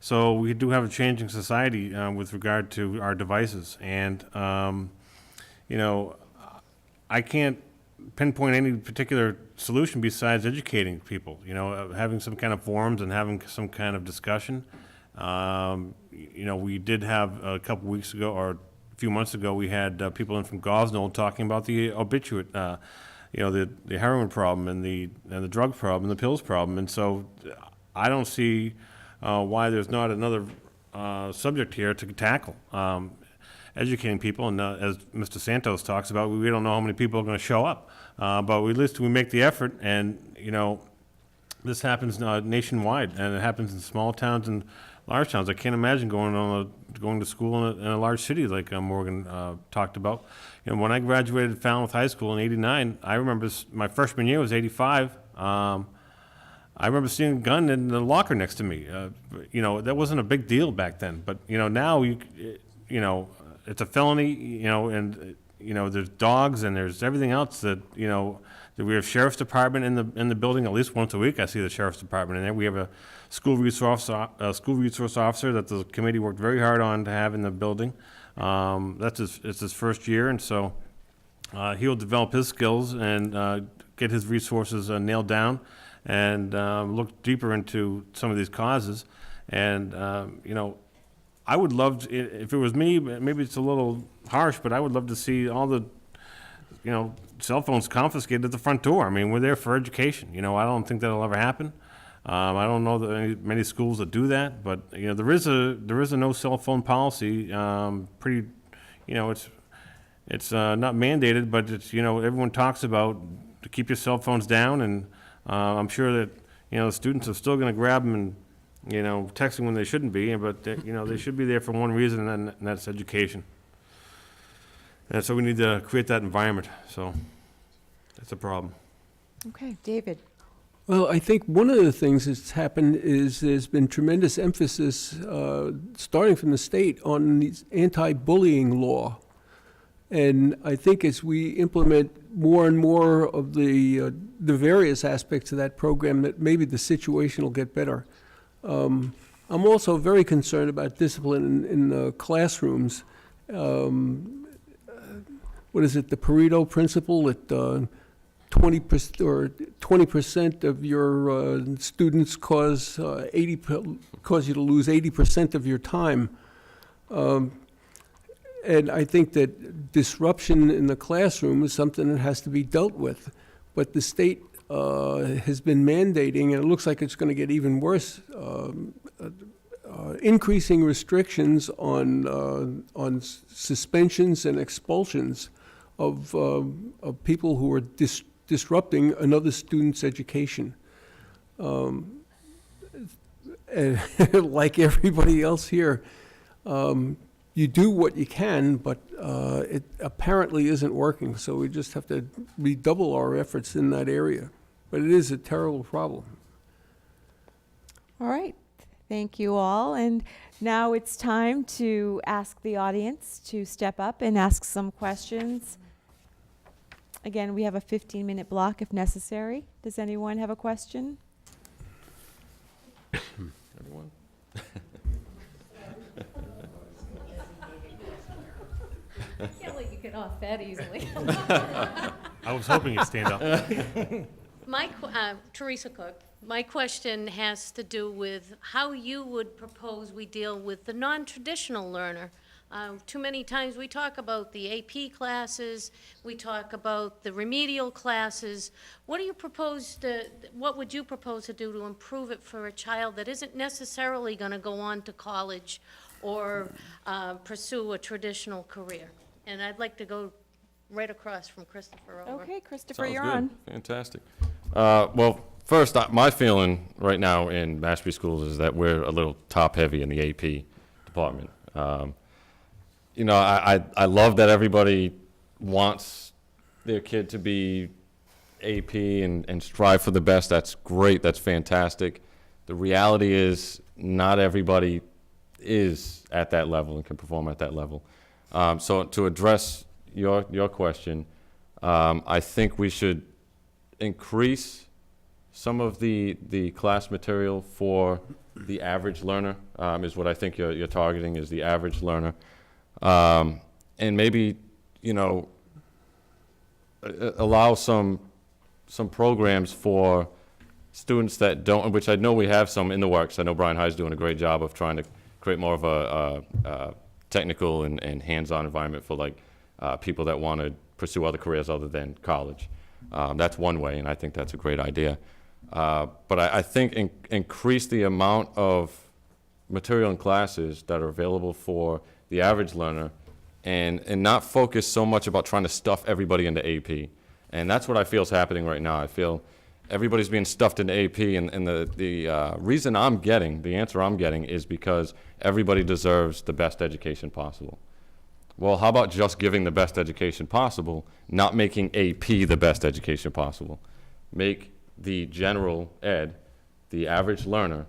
So we do have a changing society with regard to our devices. And, I can't pinpoint any particular solution besides educating people, having some kind of forums and having some kind of discussion. We did have a couple weeks ago, or a few months ago, we had people in from Gosnell talking about the obituate, the heroin problem and the drug problem and the pills problem. And so I don't see why there's not another subject here to tackle. Educating people, and as Mr. Santos talks about, we don't know how many people are going to show up, but at least we make the effort. And this happens nationwide, and it happens in small towns and large towns. I can't imagine going to school in a large city like Morgan talked about. When I graduated Falmouth High School in '89, I remember my freshman year was '85. I remember seeing a gun in the locker next to me. That wasn't a big deal back then, but now it's a felony, and there's dogs and there's everything else that that we have sheriff's department in the building at least once a week. I see the sheriff's department in there. We have a school resource officer that the committee worked very hard on to have in the building. It's his first year, and so he'll develop his skills and get his resources nailed down and look deeper into some of these causes. And I would love to, if it was me, maybe it's a little harsh, but I would love to see all the, cell phones confiscated at the front door. I mean, we're there for education. I don't think that'll ever happen. I don't know that many schools that do that, but there is a no cell phone policy. Pretty, it's not mandated, but it's everyone talks about to keep your cell phones down, and I'm sure that the students are still going to grab them and texting when they shouldn't be, but they should be there for one reason, and that's education. And so we need to create that environment. So that's a problem. Okay, David. Well, I think one of the things that's happened is there's been tremendous emphasis, starting from the state, on these anti-bullying law. And I think as we implement more and more of the various aspects of that program, that maybe the situation will get better. I'm also very concerned about discipline in the classrooms. What is it, the Pareto principle, that 20% of your students cause you to lose 80% of your time. And I think that disruption in the classroom is something that has to be dealt with. But the state has been mandating, and it looks like it's going to get even worse, increasing restrictions on suspensions and expulsions of people who are disrupting another student's education. And like everybody else here, you do what you can, but it apparently isn't working, so we just have to redouble our efforts in that area. But it is a terrible problem. All right. Thank you all. And now it's time to ask the audience to step up and ask some questions. Again, we have a 15-minute block if necessary. Does anyone have a question? Everyone? Can't let you get off that easily. I was hoping you'd stand up. Teresa Cook, my question has to do with how you would propose we deal with the non-traditional learner. Too many times we talk about the AP classes, we talk about the remedial classes. What would you propose to do to improve it for a child that isn't necessarily going to go on to college or pursue a traditional career? And I'd like to go right across from Christopher over. Okay, Christopher, Sounds you're good. on. Fantastic. Well, first, my feeling right now in Mashpee schools is that we're a little top-heavy in the AP department. I love that everybody wants their kid to be AP and strive for the best. That's great. That's fantastic. The reality is not everybody is at that level and can perform at that level. So to address your question, I think we should increase some of the class material for the average learner, is what I think you're targeting, is the average learner. And maybe, allow some programs for students that don't, which I know we have some in the works. I know Bryan High's doing a great job of trying to create more of a technical and hands-on environment for like people that want to pursue other careers other than college. That's one way, and I think that's a great idea. But I think increase the amount of material and classes that are available for the average learner, and not focus so much about trying to stuff everybody into AP. And that's what I feel is happening right now. I feel everybody's being stuffed into AP, and the reason I'm getting, the answer I'm getting, is because everybody deserves the best education possible. Well, how about just giving the best education possible, not making AP the best education possible? Make the general ed, the average learner,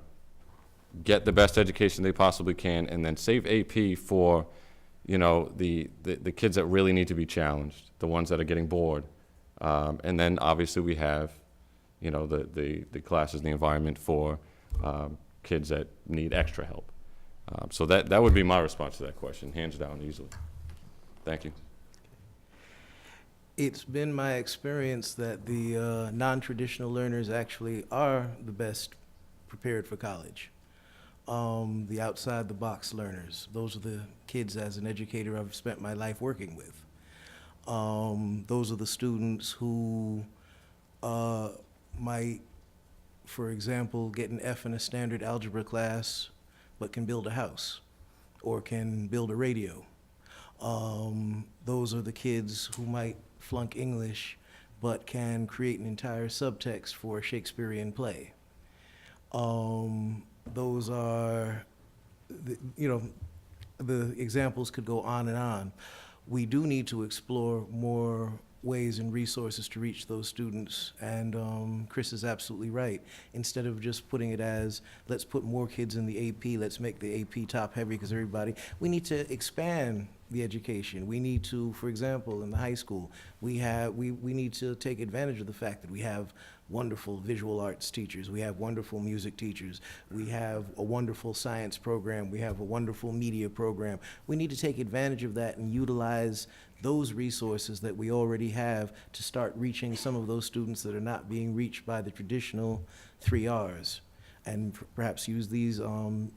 get the best education they possibly can, and then save AP for, you know, the kids that really need to be challenged, the ones that are getting bored. And then obviously we have, you know, the classes and the environment for kids that need extra help. So that would be my response to that question, hands down, easily. Thank you. It's been my experience that the non-traditional learners actually are the best prepared for college. The outside-the-box learners, those are the kids, as an educator, I've spent my life working with. Those are the students who might, for example, get an F in a standard algebra class, but can build a house or can build a radio. Those are the kids who might flunk English, but can create an entire subtext for a Shakespearean play. Those are, the examples could go on and on. We do need to explore more ways and resources to reach those students, and Chris is absolutely right. Instead of just putting it as, let's put more kids in the AP, let's make the AP top heavy because everybody, we need to expand the education. We need to, for example, in the high school, we need to take advantage of the fact that we have wonderful visual arts teachers, we have wonderful music teachers, we have a wonderful science program, we have a wonderful media program. We need to take advantage of that and utilize those resources that we already have to start reaching some of those students that are not being reached by the traditional 3 Rs, and perhaps use these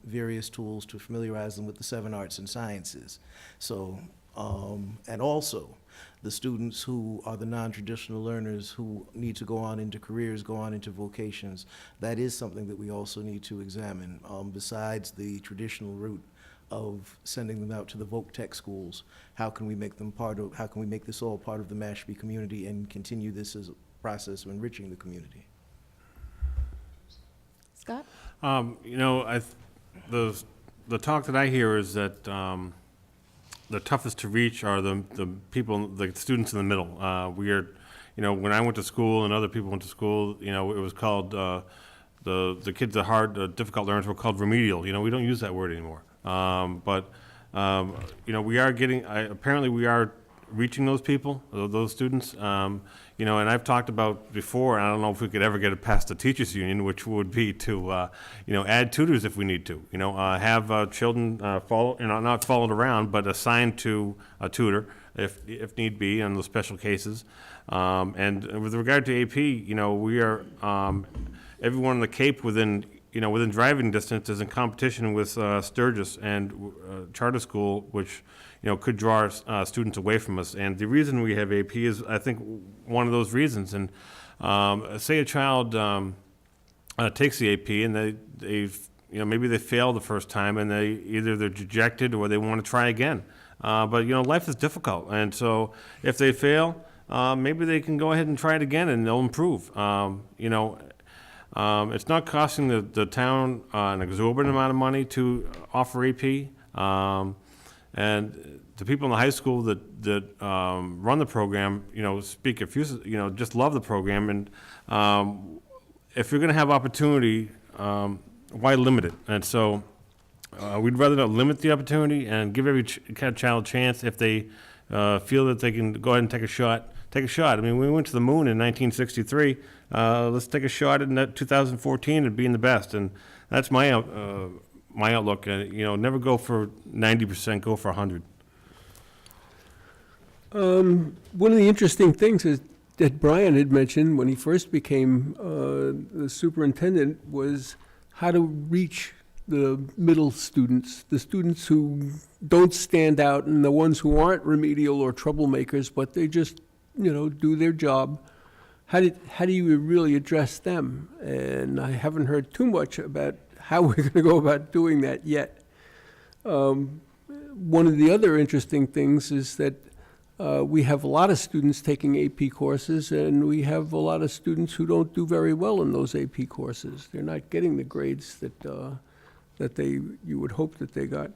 various tools to familiarize them with the 7 arts and sciences. So, and also, the students who are the non-traditional learners who need to go on into careers, go on into vocations, that is something that we also need to examine, besides the traditional route of sending them out to the voc tech schools. How can we make them how can we make this all part of the Mashpee community and continue this as a process of enriching the community? Scott? You know, the talk that I hear is that the toughest to reach are the people, the students in the middle. We are, you know, when I went to school and other people went to school, you know, it was called, the kids that hard, difficult learners were called remedial. You know, we don't use that word anymore. You know, we are getting, apparently we are reaching those people, those students. You know, and I've talked about before, and I don't know if we could ever get it past the teachers union, which would be to, you know, add tutors if we need to. You know, have children follow, you know, not followed around, but assigned to a tutor if need be in those special cases. And with regard to AP, you know, we are, everyone in the Cape within, you know, within driving distance is in competition with Sturgis and charter school, which, you know, could draw students away from us. And the reason we have AP is, I think, one of those reasons. And say a child takes the AP and they've, you know, maybe they fail the first time and they're dejected or they want to try again. But, you know, life is difficult. And so if they fail, maybe they can go ahead and try it again and they'll improve. You know, it's not costing the town an exorbitant amount of money to offer AP. And the people in the high school that run the program, you know, speak effusive, you know, just love the program. And if you're going to have opportunity, why limit it? And so we'd rather not limit the opportunity and give every child a chance. If they feel that they can go ahead and take a shot, take a shot. I mean, we went to the moon in 1963. Let's take a shot in 2014 at being the best. And that's my outlook. You know, never go for 90%, go for 100. One of the interesting things is that Brian had mentioned when he first became the superintendent was how to reach the middle students, the students who don't stand out and the ones who aren't remedial or troublemakers, but they just, do their job. How do you really address them? And I haven't heard too much about how we're going to go about doing that yet. One of the other interesting things is that we have a lot of students taking AP courses, and we have a lot of students who don't do very well in those AP courses. They're not getting the grades that you would hope that they got.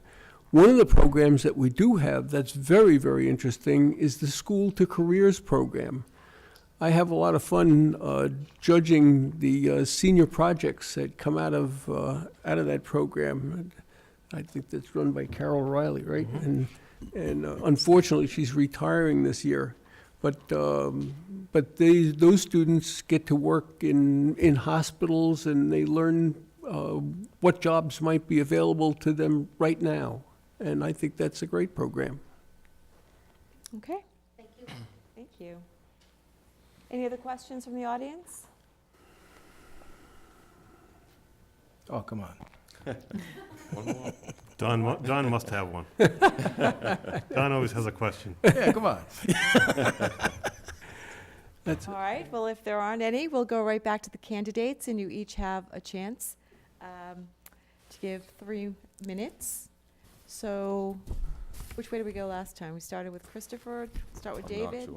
One of the programs that we do have that's very, very interesting is the School to Careers program. I have a lot of fun judging the senior projects that come out of that program. I think that's run by Carol Riley, right? And unfortunately, she's retiring this year. But those students get to work in hospitals, and they learn what jobs might be available to them right now. And I think that's a great program. Okay. Thank you. Thank you. Any other questions from the audience? Oh, come on. Don must have one. Don always has a question. Yeah, come on. All right, well, if there aren't any, we'll go right back to the candidates, and you each have a chance to give 3 minutes. So, which way did we go last time? We started with Christopher, start with David?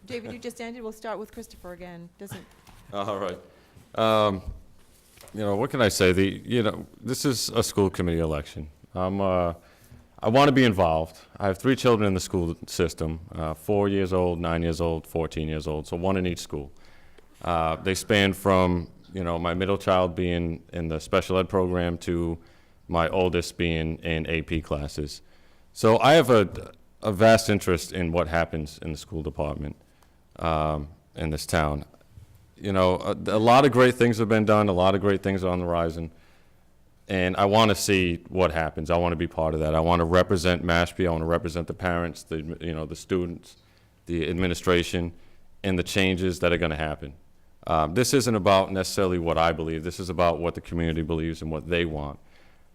David, you just ended, we'll start with Christopher again. All right. What can I say? This is a school committee election. I want to be involved. I have 3 children in the school system, 4 years old, 9 years old, 14 years old, so 1 in each school. They span from, my middle child being in the special ed program to my oldest being in AP classes. So I have a vast interest in what happens in the school department in this town. A lot of great things have been done, a lot of great things are on the horizon, and I want to see what happens. I want to be part of that. I want to represent Mashpee. I want to represent the parents, the students, the administration, and the changes that are going to happen. This isn't about necessarily what I believe. This is about what the community believes and what they want.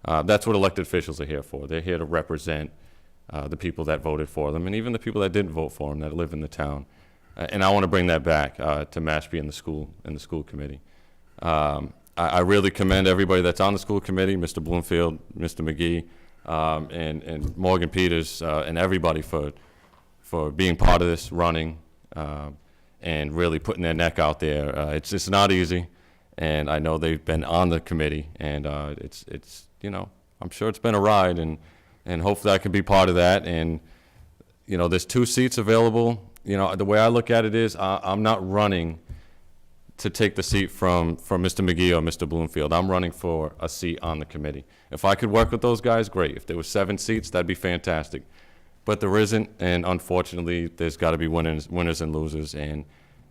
That's what elected officials are here for. They're here to represent the people that voted for them, and even the people that didn't vote for them that live in the town. And I want to bring that back to Mashpee and the school committee. I really commend everybody that's on the school committee, Mr. Bloomfield, Mr. McGee, and Morgan Peters, and everybody for being part of this, running, and really putting their neck out there. It's not easy, and I know they've been on the committee, and it's I'm sure it's been a ride, and hopefully I can be part of that. And there's 2 seats available. The way I look at it is I'm not running to take the seat from Mr. McGee or Mr. Bloomfield. I'm running for a seat on the committee. If I could work with those guys, great. If there was 7 seats, that'd be fantastic. But there isn't, and unfortunately, there's got to be winners and losers. And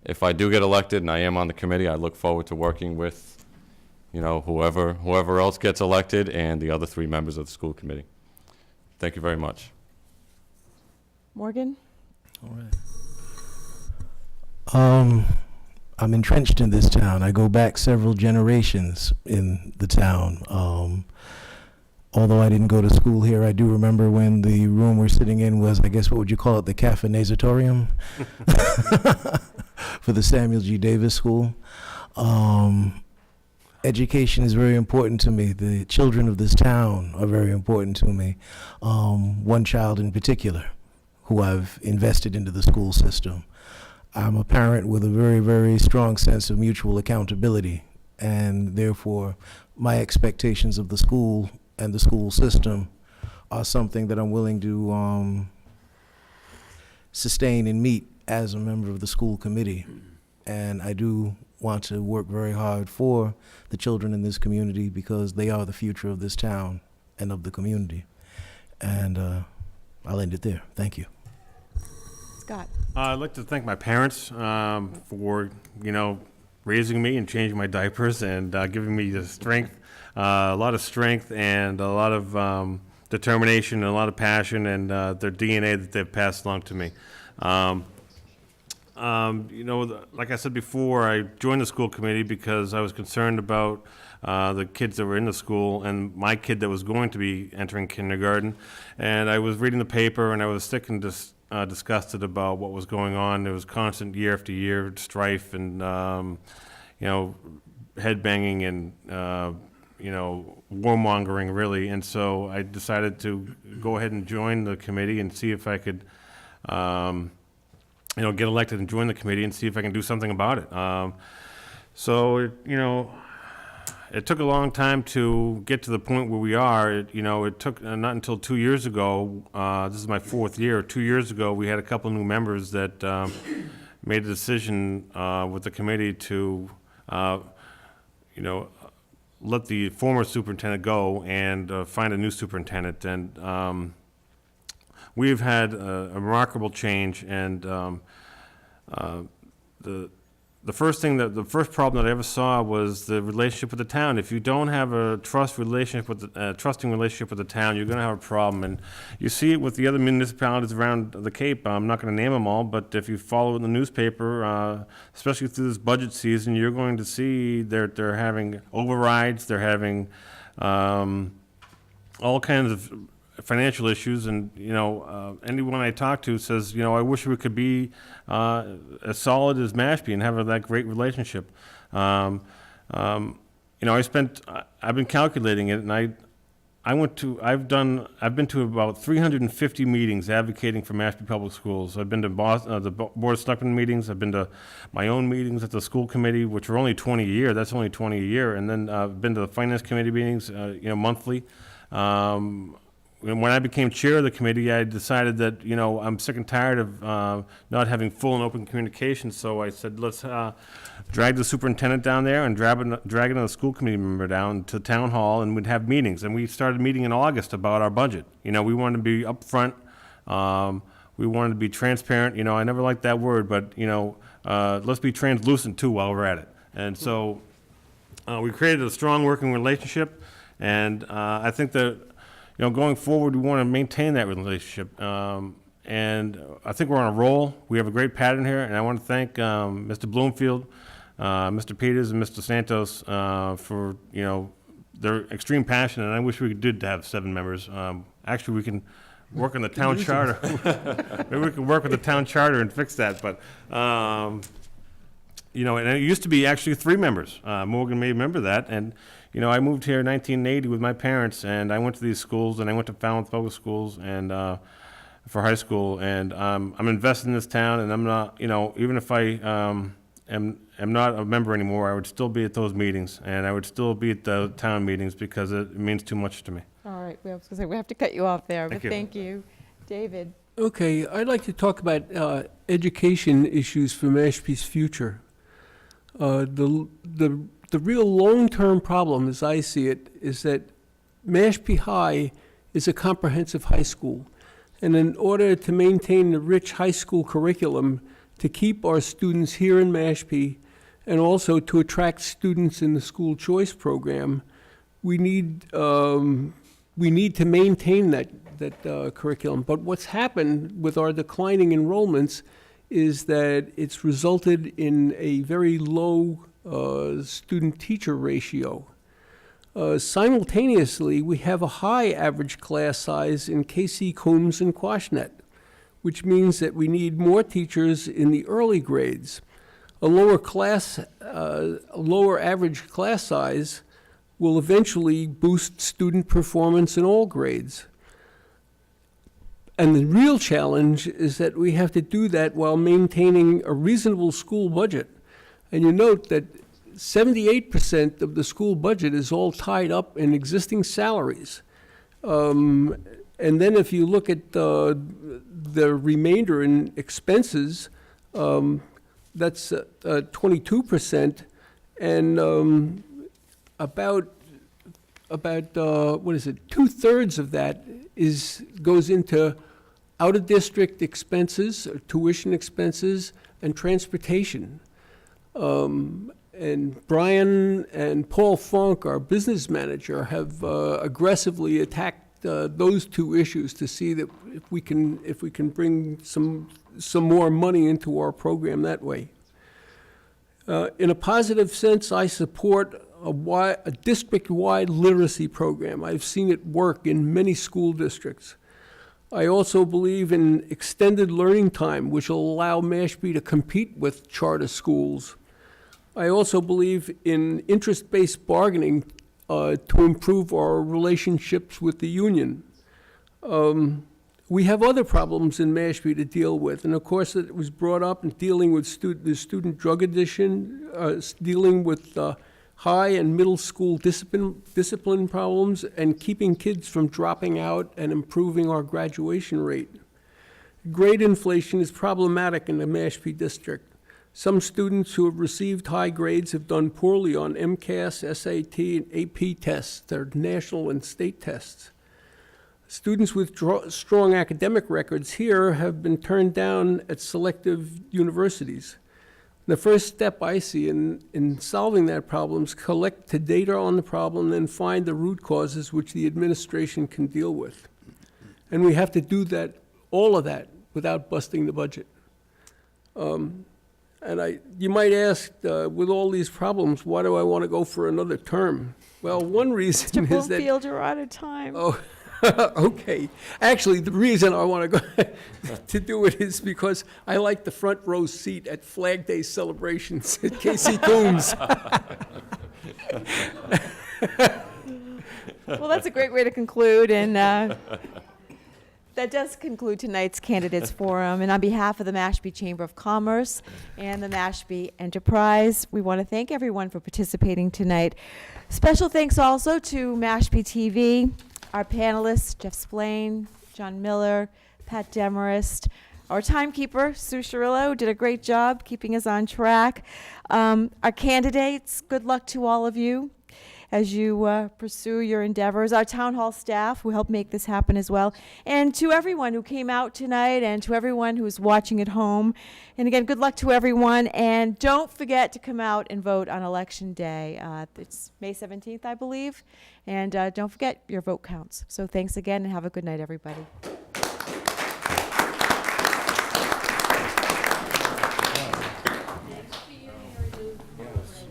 if I do get elected and I am on the committee, I look forward to working with, whoever else gets elected and the other 3 members of the school committee. Thank you very much. Morgan? All right. I'm entrenched in this town. I go back several generations in the town. Although I didn't go to school here, I do remember when the room we're sitting in was, I guess, what would you call it, the caffeinatorium for the Samuel G. Davis School. Education is very important to me. The children of this town are very important to me. One child in particular who I've invested into the school system. I'm a parent with a very, very strong sense of mutual accountability, and therefore my expectations of the school and the school system are something that I'm willing to sustain and meet as a member of the school committee. And I do want to work very hard for the children in this community because they are the future of this town and of the community. And I'll end it there. Thank you. Scott? I'd like to thank my parents for, raising me and changing my diapers and giving me the strength, a lot of strength and a lot of determination and a lot of passion and their DNA that they've passed along to me. like I said before, I joined the school committee because I was concerned about the kids that were in the school and my kid that was going to be entering kindergarten. And I was reading the paper and I was sick and disgusted about what was going on. There was constant year after year strife and, headbanging and, warmongering, really. And so I decided to go ahead and join the committee and see if I could, get elected and join the committee and see if I can do something about it. It took a long time to get to the point where we are. It took not until 2 years ago, this is my 4th year, 2 years ago, we had a couple new members that made a decision with the committee to, let the former superintendent go and find a new superintendent. And we've had a remarkable change, and the first problem that I ever saw was the relationship with the town. If you don't have a trusting relationship with the town, you're going to have a problem. And you see it with the other municipalities around the Cape. I'm not going to name them all, but if you follow in the newspaper, especially through this budget season, you're going to see they're having overrides, they're having all kinds of financial issues, and anyone I talk to says, I wish we could be as solid as Mashpee and have that great relationship. I've been calculating it, and I've been to about 350 meetings advocating for Mashpee Public Schools. I've been to the Board of Selectmen meetings. I've been to my own meetings at the school committee, which are only 20 a year. That's only 20 a year. And then I've been to the finance committee meetings, monthly. When I became chair of the committee, I decided that, I'm sick and tired of not having full and open communication. So I said, let's drag the superintendent down there and drag another school committee member down to town hall, and we'd have meetings. And we started meeting in August about our budget. We wanted to be upfront. We wanted to be transparent. I never liked that word, but, let's be translucent too while we're at it. And so we created a strong working relationship, and I think that going forward, we want to maintain that relationship. And I think we're on a roll. We have a great pattern here, and I want to thank Mr. Bloomfield, Mr. Peters, and Mr. Santos for, their extreme passion, and I wish we did have 7 members. Actually, we can work on the town charter. Maybe we can work with the town charter and fix that, but, and it used to be actually 3 members. Morgan may remember that, and I moved here in 1980 with my parents, and I went to these schools, and I went to Falmouth Public Schools and for high school, and I'm invested in this town, and I'm not, even if I am not a member anymore, I would still be at those meetings, and I would still be at the town meetings because it means too much to me. All right, we have to cut you off there, but Thank you. thank you. David? Okay, I'd like to talk about education issues for Mashpee's future. The real long-term problem, as I see it, is that Mashpee High is a comprehensive high school. And in order to maintain the rich high school curriculum, to keep our students here in Mashpee, and also to attract students in the school choice program, we need to maintain that curriculum. But what's happened with our declining enrollments is that it's resulted in a very low student-teacher ratio. Simultaneously, we have a high average class size in KC, Coombs, and Quashnet, which means that we need more teachers in the early grades. A lower average class size will eventually boost student performance in all grades. And the real challenge is that we have to do that while maintaining a reasonable school budget. And you note that 78% of the school budget is all tied up in existing salaries. And then if you look at the remainder in expenses, that's 22%, and about 2/3 of that goes into out-of-district expenses, tuition expenses, and transportation. And Brian and Paul Funk, our business manager, have aggressively attacked those 2 issues to see that if we can bring some some more money into our program that way. In a positive sense, I support a district-wide literacy program. I've seen it work in many school districts. I also believe in extended learning time, which will allow Mashpee to compete with charter schools. I also believe in interest-based bargaining to improve our relationships with the union. We have other problems in Mashpee to deal with, and of course it was brought up in dealing with the student drug addiction, dealing with high and middle school discipline problems, and keeping kids from dropping out and improving our graduation rate. Grade inflation is problematic in the Mashpee district. Some students who have received high grades have done poorly on MCAS, SAT, and AP tests, their national and state tests. Students with strong academic records here have been turned down at selective universities. The first step I see in solving that problem is collect the data on the problem, then find the root causes which the administration can deal with. And we have to do that, all of that, without busting the budget. You might ask, with all these problems, why do I want to go for another term? Well, one reason Mr. is that... Bloomfield, you're out of time. Oh, okay. Actually, the reason I want to go to do it is because I like the front row seat at Flag Day celebrations at Casey Coombs. Well, that's a great way to conclude, and that does conclude tonight's Candidates Forum. And on behalf of the Mashpee Chamber of Commerce and the Mashpee Enterprise, we want to thank everyone for participating tonight. Special thanks also to Mashpee TV, our panelists, Jeff Splain, John Miller, Pat Demarest, our timekeeper, Sue Cirillo, who did a great job keeping us on track. Our candidates, good luck to all of you as you pursue your endeavors. Our town hall staff who helped make this happen as well. And to everyone who came out tonight and to everyone who's watching at home. And again, good luck to everyone. And don't forget to come out and vote on Election Day. It's May 17th, I believe. And don't forget, your vote counts. So thanks again and have a good night, everybody.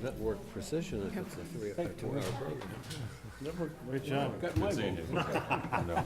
Network precision if it's a 3 or 2 hour program. Great job. Got my vote.